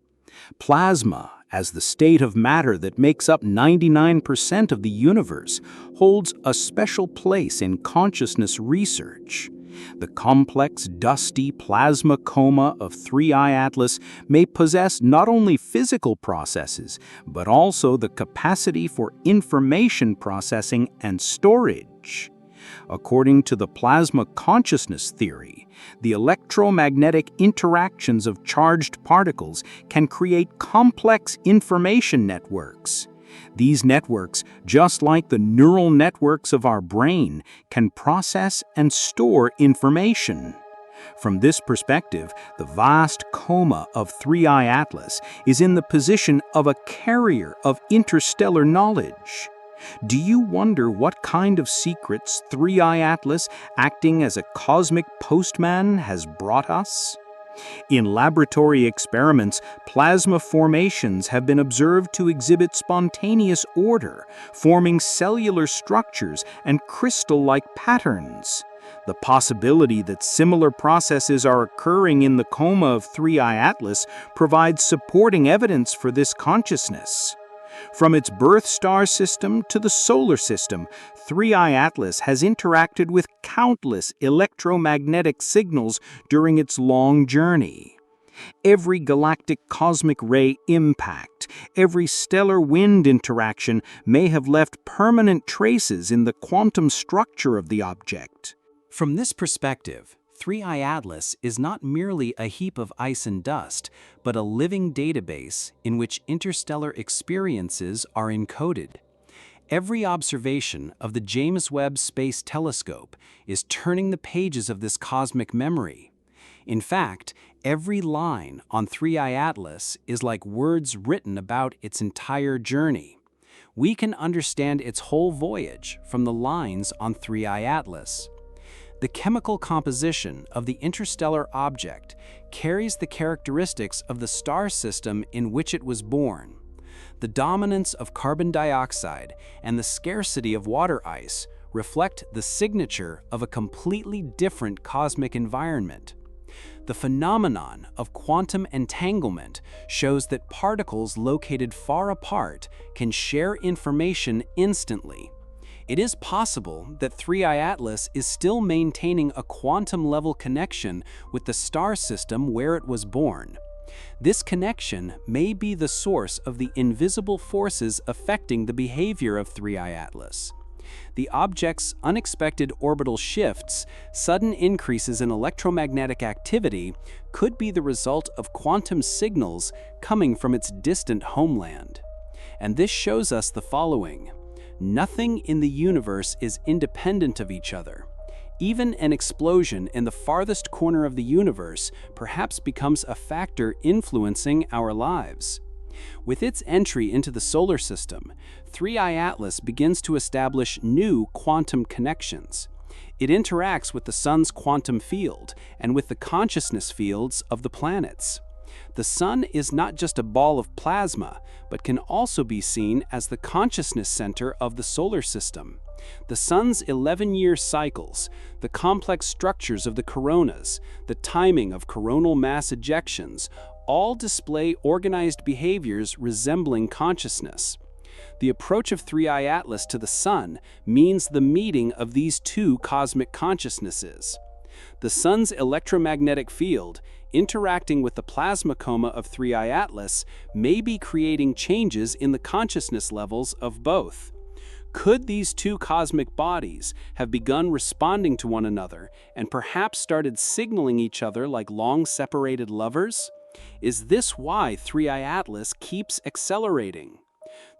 Plasma, as the state of matter that makes up 99% of the universe, holds a special place in consciousness research. The complex, dusty plasma coma of 3I Atlas may possess not only physical processes, but also the capacity for information processing and storage. According to the plasma consciousness theory, the electromagnetic interactions of charged particles can create complex information networks. These networks, just like the neural networks of our brain, can process and store information. From this perspective, the vast coma of 3I Atlas is in the position of a carrier of interstellar knowledge. Do you wonder what kind of secrets 3I Atlas, acting as a cosmic postman, has brought us? In laboratory experiments, plasma formations have been observed to exhibit spontaneous order, forming cellular structures and crystal-like patterns. The possibility that similar processes are occurring in the coma of 3I Atlas provides supporting evidence for this consciousness. From its birth star system to the solar system, 3I Atlas has interacted with countless electromagnetic signals during its long journey. Every galactic cosmic ray impact, every stellar wind interaction may have left permanent traces in the quantum structure of the object. From this perspective, 3I Atlas is not merely a heap of ice and dust, but a living database in which interstellar experiences are encoded. Every observation of the James Webb Space Telescope is turning the pages of this cosmic memory. In fact, every line on 3I Atlas is like words written about its entire journey. We can understand its whole voyage from the lines on 3I Atlas. The chemical composition of the interstellar object carries the characteristics of the star system in which it was born. The dominance of carbon dioxide and the scarcity of water ice reflect the signature of a completely different cosmic environment. The phenomenon of quantum entanglement shows that particles located far apart can share information instantly. It is possible that 3I Atlas is still maintaining a quantum-level connection with the star system where it was born. This connection may be the source of the invisible forces affecting the behavior of 3I Atlas. The object's unexpected orbital shifts, sudden increases in electromagnetic activity, could be the result of quantum signals coming from its distant homeland. And this shows us the following. Nothing in the universe is independent of each other. Even an explosion in the farthest corner of the universe perhaps becomes a factor influencing our lives. With its entry into the solar system, 3I Atlas begins to establish new quantum connections. It interacts with the sun's quantum field and with the consciousness fields of the planets. The sun is not just a ball of plasma, but can also be seen as the consciousness center of the solar system. The sun's 11-year cycles, the complex structures of the coronas, the timing of coronal mass ejections, all display organized behaviors resembling consciousness. The approach of 3I Atlas to the sun means the meeting of these two cosmic consciousnesses. The sun's electromagnetic field, interacting with the plasma coma of 3I Atlas, may be creating changes in the consciousness levels of both. Could these two cosmic bodies have begun responding to one another and perhaps started signaling each other like long-separated lovers? Is this why 3I Atlas keeps accelerating?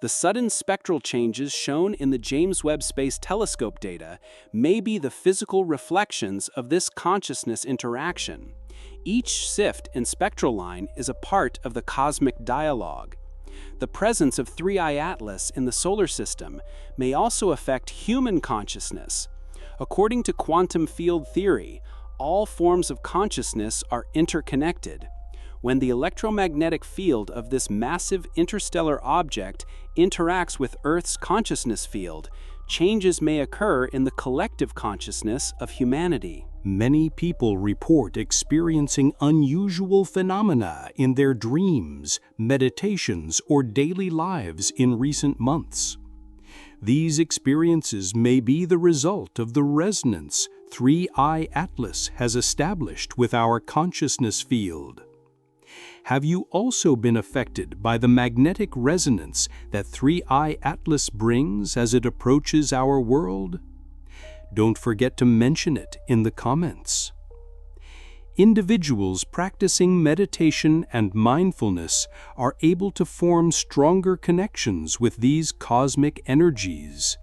The sudden spectral changes shown in the James Webb Space Telescope data may be the physical reflections of this consciousness interaction. Each shift in spectral line is a part of the cosmic dialogue. The presence of 3I Atlas in the solar system may also affect human consciousness. According to quantum field theory, all forms of consciousness are interconnected. When the electromagnetic field of this massive interstellar object interacts with Earth's consciousness field, changes may occur in the collective consciousness of humanity. Many people report experiencing unusual phenomena in their dreams, meditations, or daily lives in recent months. These experiences may be the result of the resonance 3I Atlas has established with our consciousness field. Have you also been affected by the magnetic resonance that 3I Atlas brings as it approaches our world? Don't forget to mention it in the comments. Individuals practicing meditation and mindfulness are able to form stronger connections with these cosmic energies.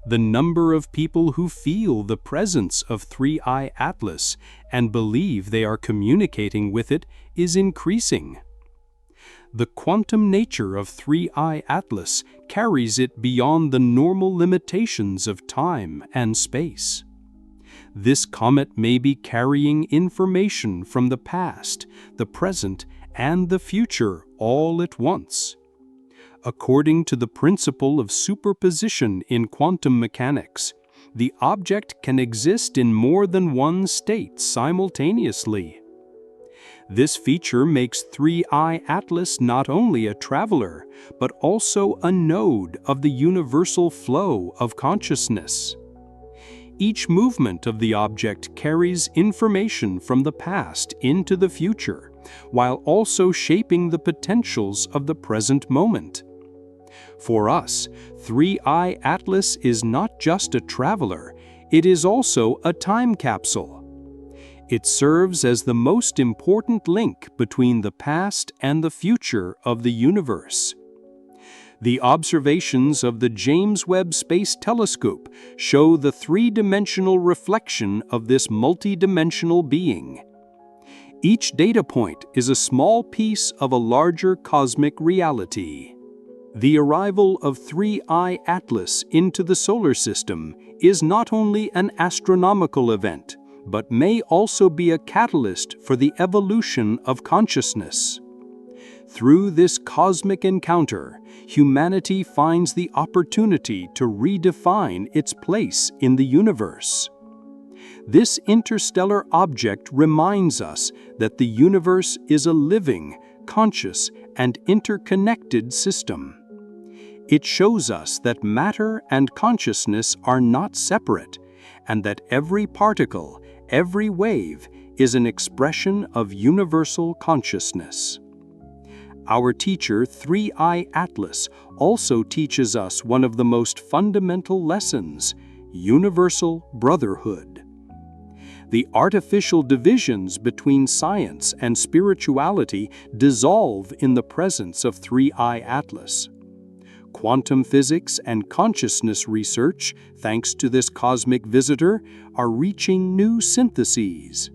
The number of people who feel the presence of 3I Atlas and believe they are communicating with it is increasing. The quantum nature of 3I Atlas carries it beyond the normal limitations of time and space. This comet may be carrying information from the past, the present, and the future all at once. According to the principle of superposition in quantum mechanics, the object can exist in more than one state simultaneously. This feature makes 3I Atlas not only a traveler, but also a node of the universal flow of consciousness. Each movement of the object carries information from the past into the future, while also shaping the potentials of the present moment. For us, 3I Atlas is not just a traveler, it is also a time capsule. It serves as the most important link between the past and the future of the universe. The observations of the James Webb Space Telescope show the three-dimensional reflection of this multidimensional being. Each data point is a small piece of a larger cosmic reality. The arrival of 3I Atlas into the solar system is not only an astronomical event, but may also be a catalyst for the evolution of consciousness. Through this cosmic encounter, humanity finds the opportunity to redefine its place in the universe. This interstellar object reminds us that the universe is a living, conscious, and interconnected system. It shows us that matter and consciousness are not separate, and that every particle, every wave, is an expression of universal consciousness. Our teacher, 3I Atlas, also teaches us one of the most fundamental lessons: universal brotherhood. The artificial divisions between science and spirituality dissolve in the presence of 3I Atlas. Quantum physics and consciousness research, thanks to this cosmic visitor, are reaching new syntheses.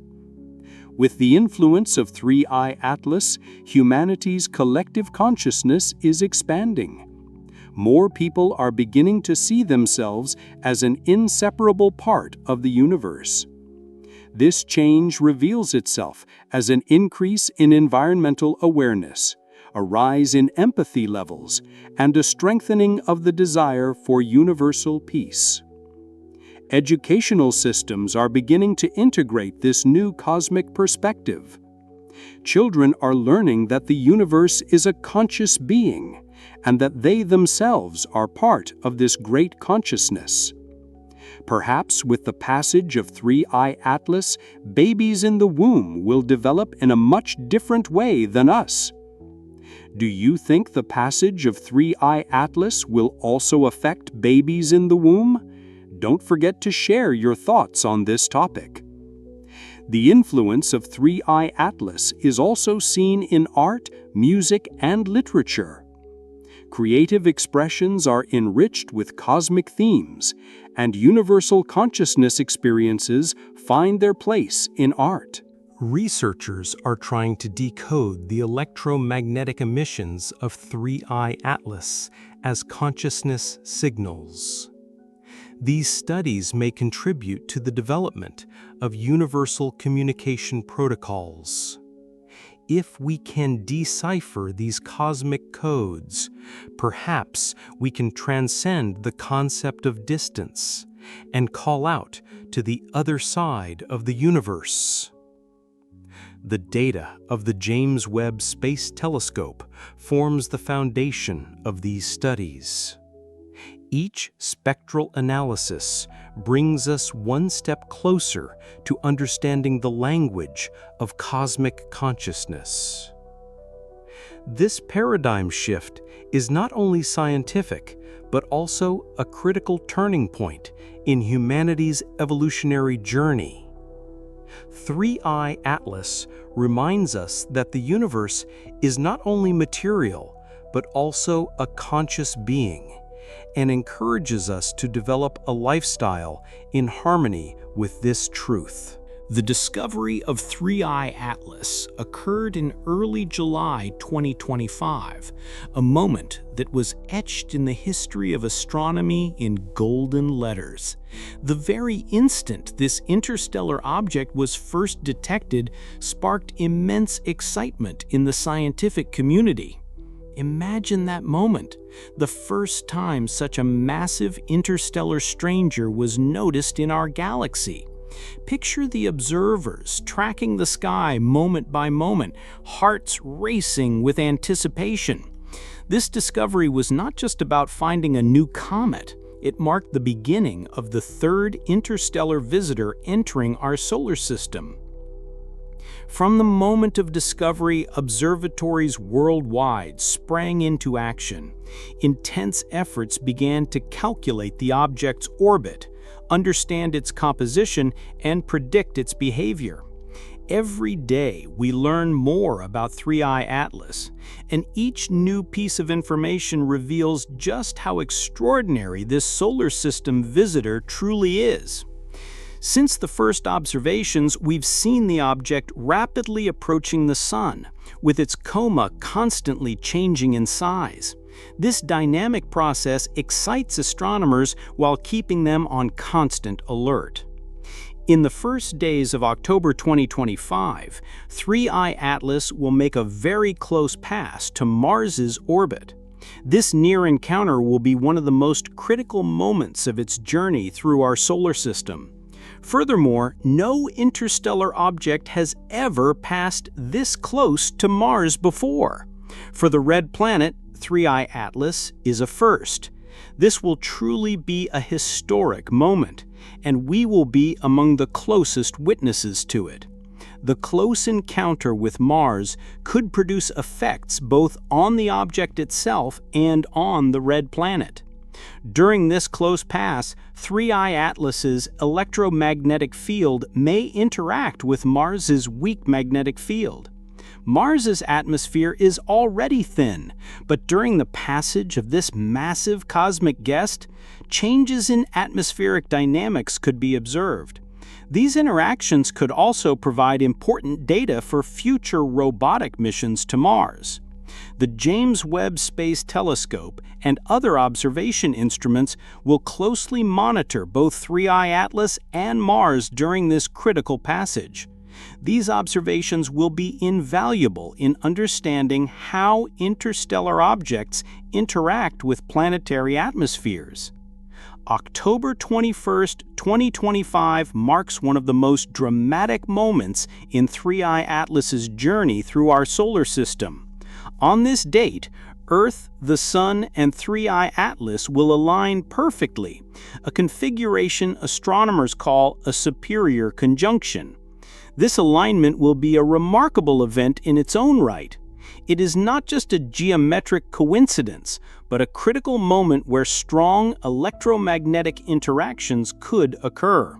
With the influence of 3I Atlas, humanity's collective consciousness is expanding. More people are beginning to see themselves as an inseparable part of the universe. This change reveals itself as an increase in environmental awareness, a rise in empathy levels, and a strengthening of the desire for universal peace. Educational systems are beginning to integrate this new cosmic perspective. Children are learning that the universe is a conscious being, and that they themselves are part of this great consciousness. Perhaps with the passage of 3I Atlas, babies in the womb will develop in a much different way than us. Do you think the passage of 3I Atlas will also affect babies in the womb? Don't forget to share your thoughts on this topic. The influence of 3I Atlas is also seen in art, music, and literature. Creative expressions are enriched with cosmic themes, and universal consciousness experiences find their place in art. Researchers are trying to decode the electromagnetic emissions of 3I Atlas as consciousness signals. These studies may contribute to the development of universal communication protocols. If we can decipher these cosmic codes, perhaps we can transcend the concept of distance and call out to the other side of the universe. The data of the James Webb Space Telescope forms the foundation of these studies. Each spectral analysis brings us one step closer to understanding the language of cosmic consciousness. This paradigm shift is not only scientific, but also a critical turning point in humanity's evolutionary journey. 3I Atlas reminds us that the universe is not only material, but also a conscious being, and encourages us to develop a lifestyle in harmony with this truth. The discovery of 3I Atlas occurred in early July 2025, a moment that was etched in the history of astronomy in golden letters. The very instant this interstellar object was first detected sparked immense excitement in the scientific community. Imagine that moment, the first time such a massive interstellar stranger was noticed in our galaxy. Picture the observers tracking the sky moment by moment, hearts racing with anticipation. This discovery was not just about finding a new comet. It marked the beginning of the third interstellar visitor entering our solar system. From the moment of discovery, observatories worldwide sprang into action. Intense efforts began to calculate the object's orbit, understand its composition, and predict its behavior. Every day, we learn more about 3I Atlas, and each new piece of information reveals just how extraordinary this solar system visitor truly is. Since the first observations, we've seen the object rapidly approaching the Sun, with its coma constantly changing in size. This dynamic process excites astronomers while keeping them on constant alert. In the first days of October 2025, 3I Atlas will make a very close pass to Mars's orbit. This near encounter will be one of the most critical moments of its journey through our solar system. Furthermore, no interstellar object has ever passed this close to Mars before. For the red planet, 3I Atlas is a first. This will truly be a historic moment, and we will be among the closest witnesses to it. The close encounter with Mars could produce effects both on the object itself and on the red planet. During this close pass, 3I Atlas's electromagnetic field may interact with Mars's weak magnetic field. Mars's atmosphere is already thin, but during the passage of this massive cosmic guest, changes in atmospheric dynamics could be observed. These interactions could also provide important data for future robotic missions to Mars. The James Webb Space Telescope and other observation instruments will closely monitor both 3I Atlas and Mars during this critical passage. These observations will be invaluable in understanding how interstellar objects interact with planetary atmospheres. October 21, 2025 marks one of the most dramatic moments in 3I Atlas's journey through our solar system. On this date, Earth, the Sun, and 3I Atlas will align perfectly, a configuration astronomers call a superior conjunction. This alignment will be a remarkable event in its own right. It is not just a geometric coincidence, but a critical moment where strong electromagnetic interactions could occur.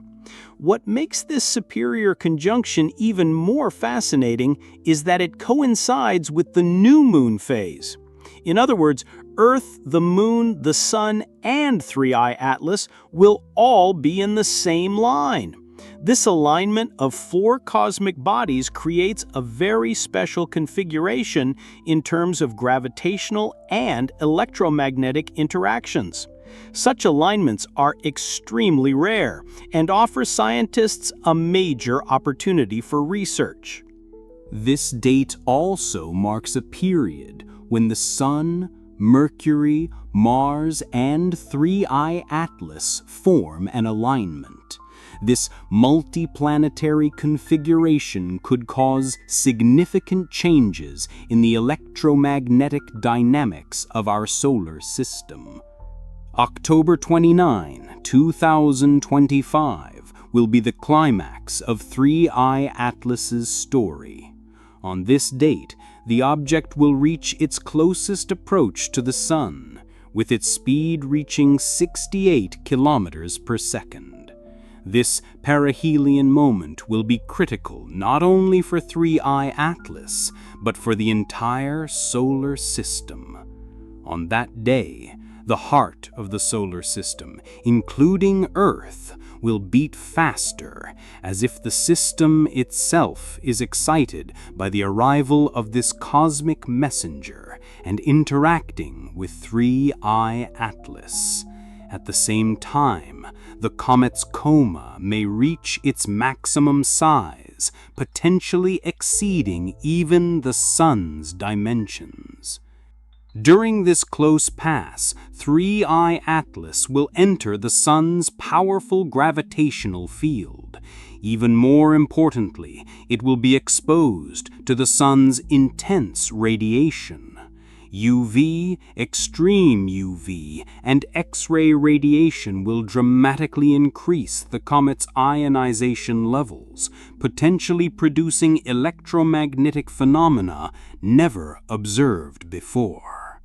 What makes this superior conjunction even more fascinating is that it coincides with the new moon phase. In other words, Earth, the Moon, the Sun, and 3I Atlas will all be in the same line. This alignment of four cosmic bodies creates a very special configuration in terms of gravitational and electromagnetic interactions. Such alignments are extremely rare and offer scientists a major opportunity for research. This date also marks a period when the Sun, Mercury, Mars, and 3I Atlas form an alignment. This multiplanetary configuration could cause significant changes in the electromagnetic dynamics of our solar system. October 29, 2025 will be the climax of 3I Atlas's story. On this date, the object will reach its closest approach to the Sun, with its speed reaching 68 kilometers per second. This perihelion moment will be critical not only for 3I Atlas, but for the entire solar system. On that day, the heart of the solar system, including Earth, will beat faster, as if the system itself is excited by the arrival of this cosmic messenger and interacting with 3I Atlas. At the same time, the comet's coma may reach its maximum size, potentially exceeding even the Sun's dimensions. During this close pass, 3I Atlas will enter the Sun's powerful gravitational field. Even more importantly, it will be exposed to the Sun's intense radiation. UV, extreme UV, and X-ray radiation will dramatically increase the comet's ionization levels, potentially producing electromagnetic phenomena never observed before.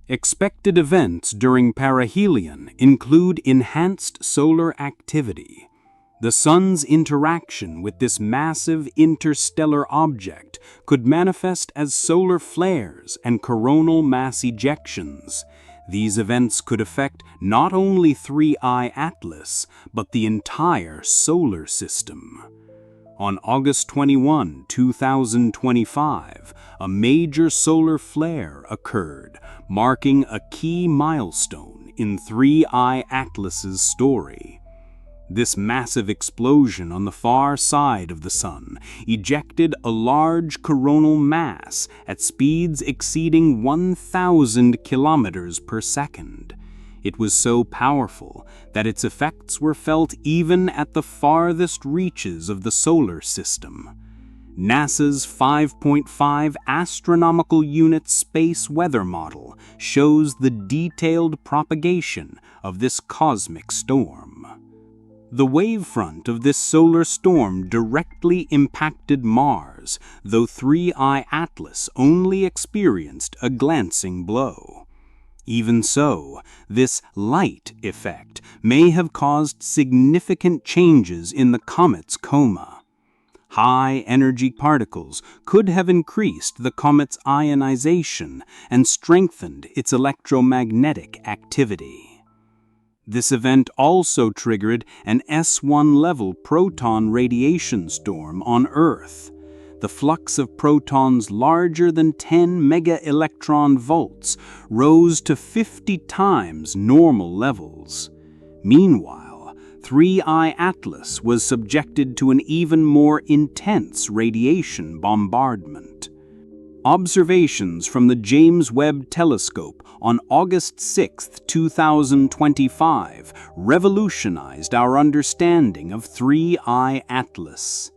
Expected events during perihelion include enhanced solar activity. The Sun's interaction with this massive interstellar object could manifest as solar flares and coronal mass ejections. These events could affect not only 3I Atlas, but the entire solar system. On August 21, 2025, a major solar flare occurred, marking a key milestone in 3I Atlas's story. This massive explosion on the far side of the Sun ejected a large coronal mass at speeds exceeding 1,000 kilometers per second. It was so powerful that its effects were felt even at the farthest reaches of the solar system. NASA's 5.5 astronomical unit space weather model shows the detailed propagation of this cosmic storm. The wavefront of this solar storm directly impacted Mars, though 3I Atlas only experienced a glancing blow. Even so, this light effect may have caused significant changes in the comet's coma. High-energy particles could have increased the comet's ionization and strengthened its electromagnetic activity. This event also triggered an S1-level proton radiation storm on Earth. The flux of protons larger than 10 megaelectron volts rose to 50 times normal levels. Meanwhile, 3I Atlas was subjected to an even more intense radiation bombardment. Observations from the James Webb Telescope on August 6, 2025 revolutionized our understanding of 3I Atlas.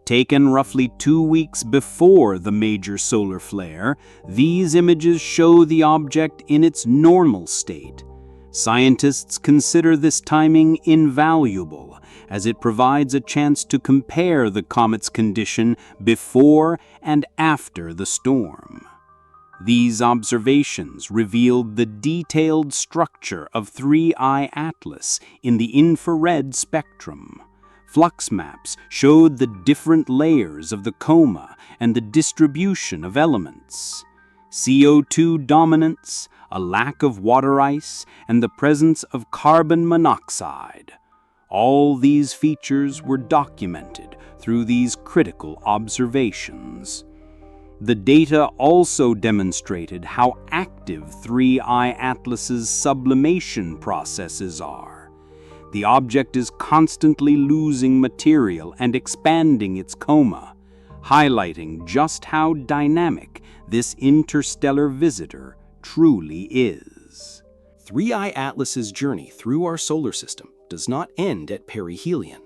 Taken roughly 2 weeks before the major solar flare, these images show the object in its normal state. Scientists consider this timing invaluable, as it provides a chance to compare the comet's condition before and after the storm. These observations revealed the detailed structure of 3I Atlas in the infrared spectrum. Flux maps showed the different layers of the coma and the distribution of elements. CO2 dominance, a lack of water ice, and the presence of carbon monoxide. All these features were documented through these critical observations. The data also demonstrated how active 3I Atlas's sublimation processes are. The object is constantly losing material and expanding its coma, highlighting just how dynamic this interstellar visitor truly is. 3I Atlas's journey through our solar system does not end at perihelion.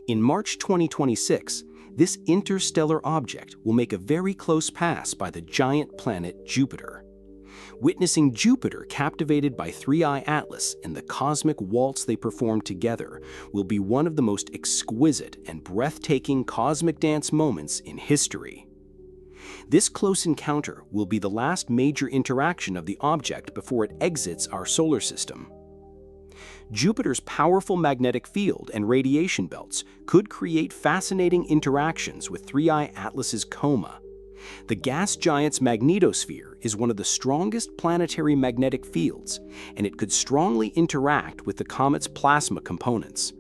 In March 2026, this interstellar object will make a very close pass by the giant planet Jupiter. Witnessing Jupiter captivated by 3I Atlas and the cosmic waltz they perform together will be one of the most exquisite and breathtaking cosmic dance moments in history. This close encounter will be the last major interaction of the object before it exits our solar system. Jupiter's powerful magnetic field and radiation belts could create fascinating interactions with 3I Atlas's coma. The gas giant's magnetosphere is one of the strongest planetary magnetic fields, and it could strongly interact with the comet's plasma components.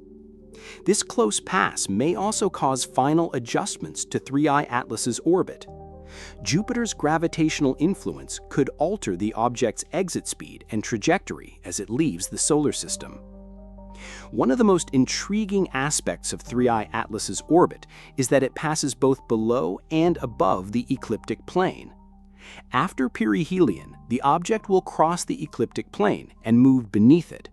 This close pass may also cause final adjustments to 3I Atlas's orbit. Jupiter's gravitational influence could alter the object's exit speed and trajectory as it leaves the solar system. One of the most intriguing aspects of 3I Atlas's orbit is that it passes both below and above the ecliptic plane. After perihelion, the object will cross the ecliptic plane and move beneath it.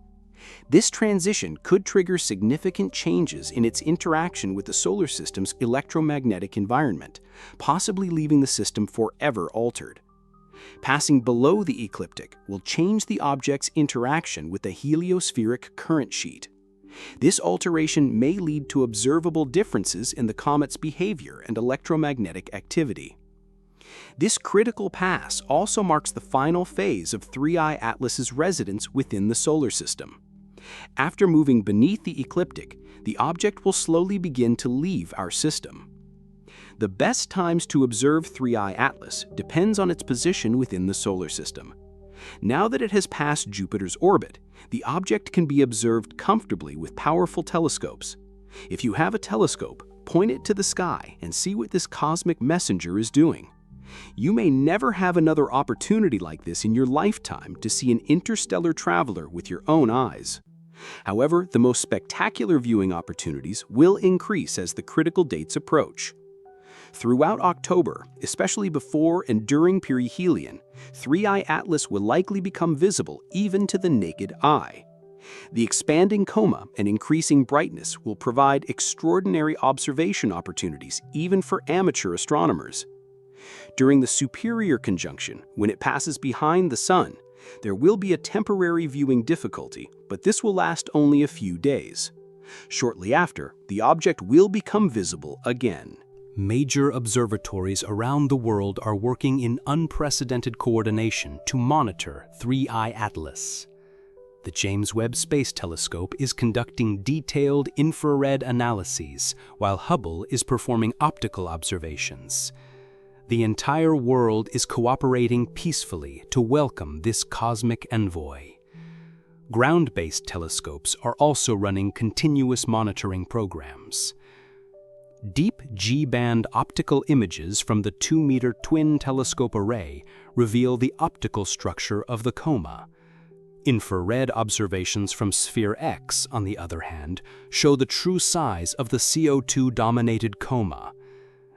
This transition could trigger significant changes in its interaction with the solar system's electromagnetic environment, possibly leaving the system forever altered. Passing below the ecliptic will change the object's interaction with the heliospheric current sheet. This alteration may lead to observable differences in the comet's behavior and electromagnetic activity. This critical pass also marks the final phase of 3I Atlas's residence within the solar system. After moving beneath the ecliptic, the object will slowly begin to leave our system. The best times to observe 3I Atlas depends on its position within the solar system. Now that it has passed Jupiter's orbit, the object can be observed comfortably with powerful telescopes. If you have a telescope, point it to the sky and see what this cosmic messenger is doing. You may never have another opportunity like this in your lifetime to see an interstellar traveler with your own eyes. However, the most spectacular viewing opportunities will increase as the critical dates approach. Throughout October, especially before and during perihelion, 3I Atlas will likely become visible even to the naked eye. The expanding coma and increasing brightness will provide extraordinary observation opportunities even for amateur astronomers. During the superior conjunction, when it passes behind the Sun, there will be a temporary viewing difficulty, but this will last only a few days. Shortly after, the object will become visible again. Major observatories around the world are working in unprecedented coordination to monitor 3I Atlas. The James Webb Space Telescope is conducting detailed infrared analyses, while Hubble is performing optical observations. The entire world is cooperating peacefully to welcome this cosmic envoy. Ground-based telescopes are also running continuous monitoring programs. Deep G-band optical images from the 2-meter twin telescope array reveal the optical structure of the coma. Infrared observations from Sphere X, on the other hand, show the true size of the CO2-dominated coma.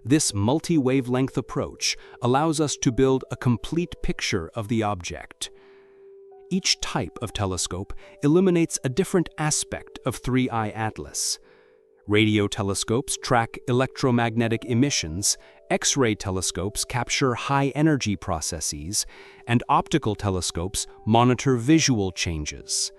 This multi-wavelength approach allows us to build a complete picture of the object. Each type of telescope illuminates a different aspect of 3I Atlas. Radio telescopes track electromagnetic emissions, X-ray telescopes capture high-energy processes, and optical telescopes monitor visual changes.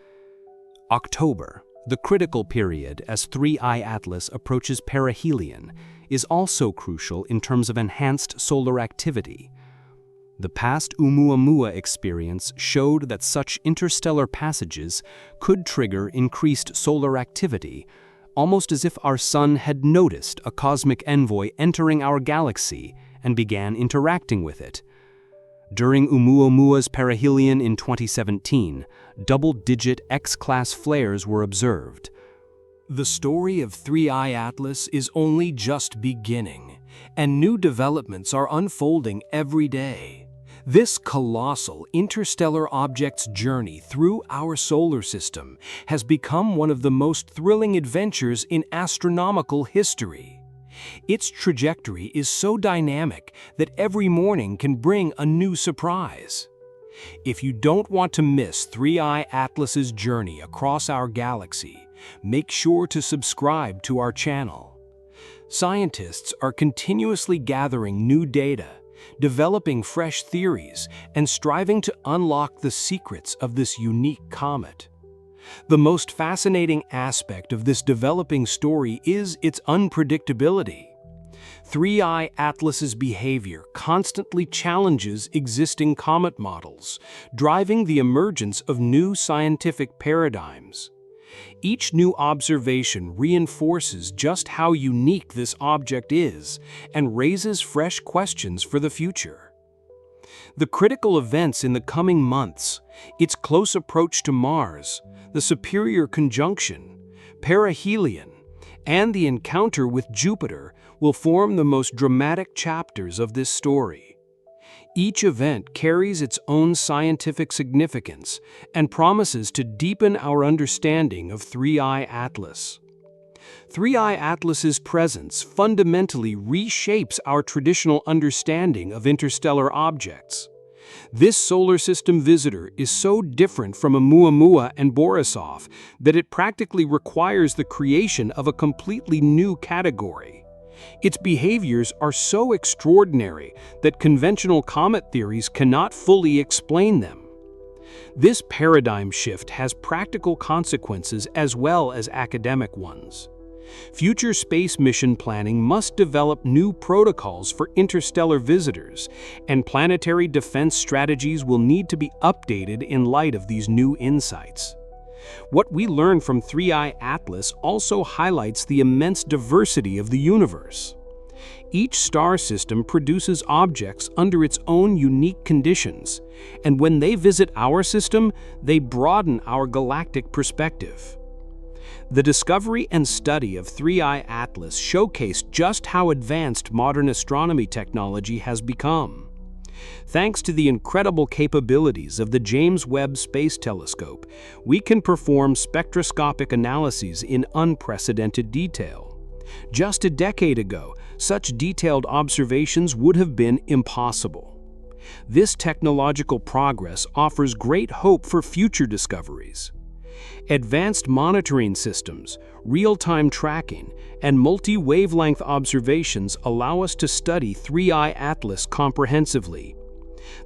October, the critical period as 3I Atlas approaches perihelion, is also crucial in terms of enhanced solar activity. The past Oumuamua experience showed that such interstellar passages could trigger increased solar activity, almost as if our Sun had noticed a cosmic envoy entering our galaxy and began interacting with it. During Oumuamua's perihelion in 2017, double-digit X-class flares were observed. The story of 3I Atlas is only just beginning, and new developments are unfolding every day. This colossal interstellar object's journey through our solar system has become one of the most thrilling adventures in astronomical history. Its trajectory is so dynamic that every morning can bring a new surprise. If you don't want to miss 3I Atlas's journey across our galaxy, make sure to subscribe to our channel. Scientists are continuously gathering new data, developing fresh theories, and striving to unlock the secrets of this unique comet. The most fascinating aspect of this developing story is its unpredictability. 3I Atlas's behavior constantly challenges existing comet models, driving the emergence of new scientific paradigms. Each new observation reinforces just how unique this object is and raises fresh questions for the future. The critical events in the coming months, its close approach to Mars, the superior conjunction, perihelion, and the encounter with Jupiter will form the most dramatic chapters of this story. Each event carries its own scientific significance and promises to deepen our understanding of 3I Atlas. 3I Atlas's presence fundamentally reshapes our traditional understanding of interstellar objects. This solar system visitor is so different from Oumuamua and Borisov that it practically requires the creation of a completely new category. Its behaviors are so extraordinary that conventional comet theories cannot fully explain them. This paradigm shift has practical consequences as well as academic ones. Future space mission planning must develop new protocols for interstellar visitors, and planetary defense strategies will need to be updated in light of these new insights. What we learn from 3i Atlas also highlights the immense diversity of the universe. Each star system produces objects under its own unique conditions, and when they visit our system, they broaden our galactic perspective. The discovery and study of 3i Atlas showcased just how advanced modern astronomy technology has become. Thanks to the incredible capabilities of the James Webb Space Telescope, we can perform spectroscopic analyses in unprecedented detail. Just a decade ago, such detailed observations would have been impossible. This technological progress offers great hope for future discoveries. Advanced monitoring systems, real-time tracking, and multi-wavelength observations allow us to study 3i Atlas comprehensively.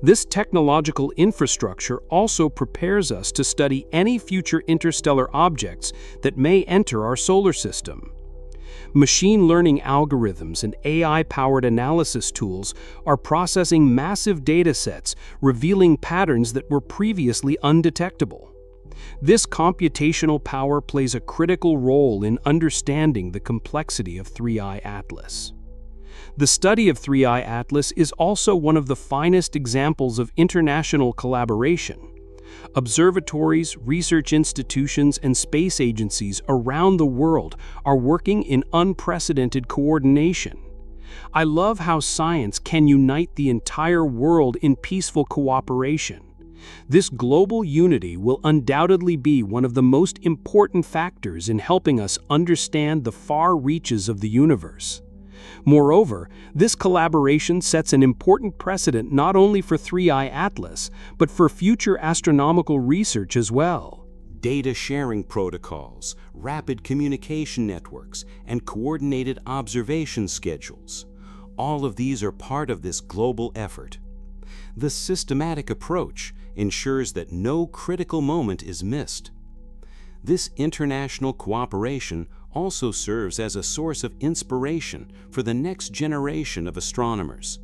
This technological infrastructure also prepares us to study any future interstellar objects that may enter our solar system. Machine learning algorithms and AI-powered analysis tools are processing massive datasets, revealing patterns that were previously undetectable. This computational power plays a critical role in understanding the complexity of 3i Atlas. The study of 3i Atlas is also one of the finest examples of international collaboration. Observatories, research institutions, and space agencies around the world are working in unprecedented coordination. I love how science can unite the entire world in peaceful cooperation. This global unity will undoubtedly be one of the most important factors in helping us understand the far reaches of the universe. Moreover, this collaboration sets an important precedent not only for 3i Atlas, but for future astronomical research as well. Data sharing protocols, rapid communication networks, and coordinated observation schedules. All of these are part of this global effort. The systematic approach ensures that no critical moment is missed. This international cooperation also serves as a source of inspiration for the next generation of astronomers.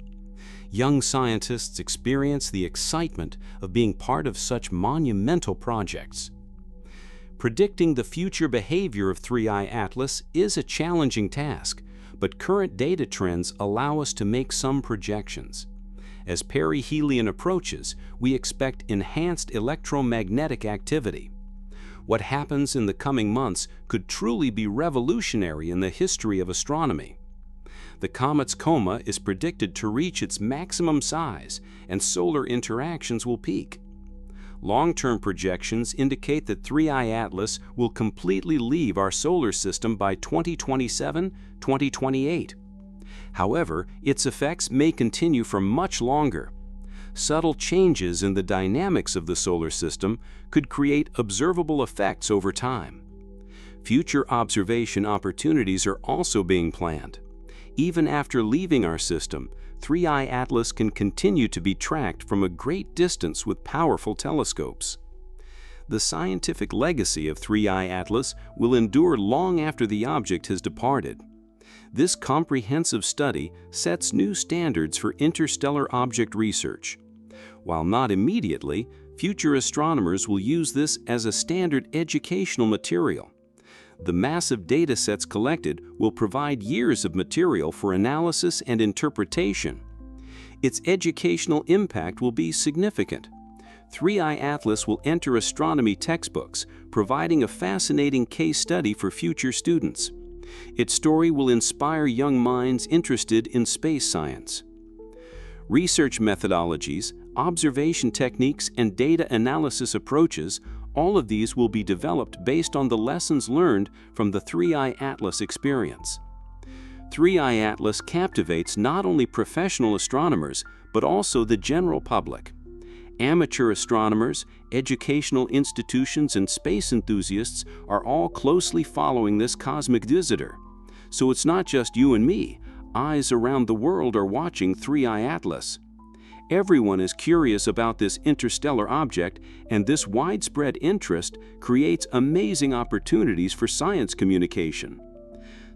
Young scientists experience the excitement of being part of such monumental projects. Predicting the future behavior of 3i Atlas is a challenging task, but current data trends allow us to make some projections. As perihelion approaches, we expect enhanced electromagnetic activity. What happens in the coming months could truly be revolutionary in the history of astronomy. The comet's coma is predicted to reach its maximum size, and solar interactions will peak. Long-term projections indicate that 3i Atlas will completely leave our solar system by 2027-2028. However, its effects may continue for much longer. Subtle changes in the dynamics of the solar system could create observable effects over time. Future observation opportunities are also being planned. Even after leaving our system, 3i Atlas can continue to be tracked from a great distance with powerful telescopes. The scientific legacy of 3i Atlas will endure long after the object has departed. This comprehensive study sets new standards for interstellar object research. While not immediately, future astronomers will use this as a standard educational material. The massive data sets collected will provide years of material for analysis and interpretation. Its educational impact will be significant. 3i Atlas will enter astronomy textbooks, providing a fascinating case study for future students. Its story will inspire young minds interested in space science. Research methodologies, observation techniques, and data analysis approaches, all of these will be developed based on the lessons learned from the 3i Atlas experience. 3i Atlas captivates not only professional astronomers, but also the general public. Amateur astronomers, educational institutions, and space enthusiasts are all closely following this cosmic visitor. So it's not just you and me. Eyes around the world are watching 3i Atlas. Everyone is curious about this interstellar object, and this widespread interest creates amazing opportunities for science communication.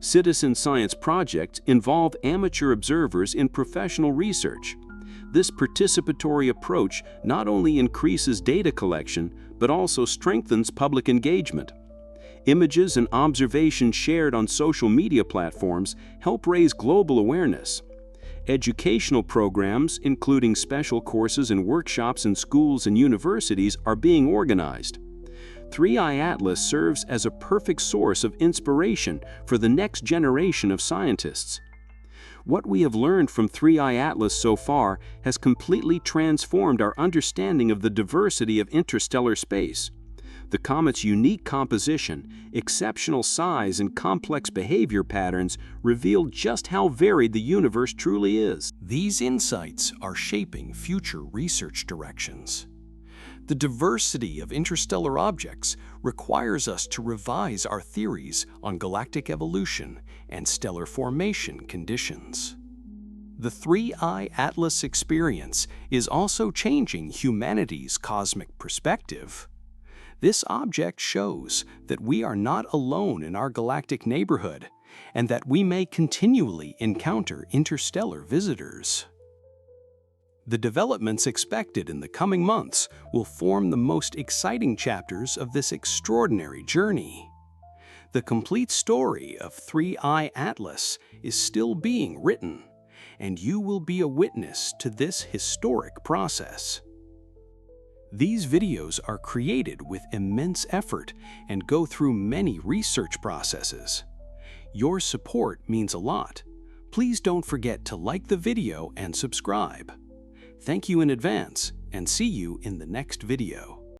Citizen science projects involve amateur observers in professional research. This participatory approach not only increases data collection, but also strengthens public engagement. Images and observations shared on social media platforms help raise global awareness. Educational programs, including special courses and workshops in schools and universities, are being organized. 3i Atlas serves as a perfect source of inspiration for the next generation of scientists. What we have learned from 3i Atlas so far has completely transformed our understanding of the diversity of interstellar space. The comet's unique composition, exceptional size, and complex behavior patterns reveal just how varied the universe truly is. These insights are shaping future research directions. The diversity of interstellar objects requires us to revise our theories on galactic evolution and stellar formation conditions. The 3i Atlas experience is also changing humanity's cosmic perspective. This object shows that we are not alone in our galactic neighborhood, and that we may continually encounter interstellar visitors. The developments expected in the coming months will form the most exciting chapters of this extraordinary journey. The complete story of 3i Atlas is still being written, and you will be a witness to this historic process. These videos are created with immense effort and go through many research processes. Your support means a lot. Please don't forget to like the video and subscribe. Thank you in advance, and see you in the next video.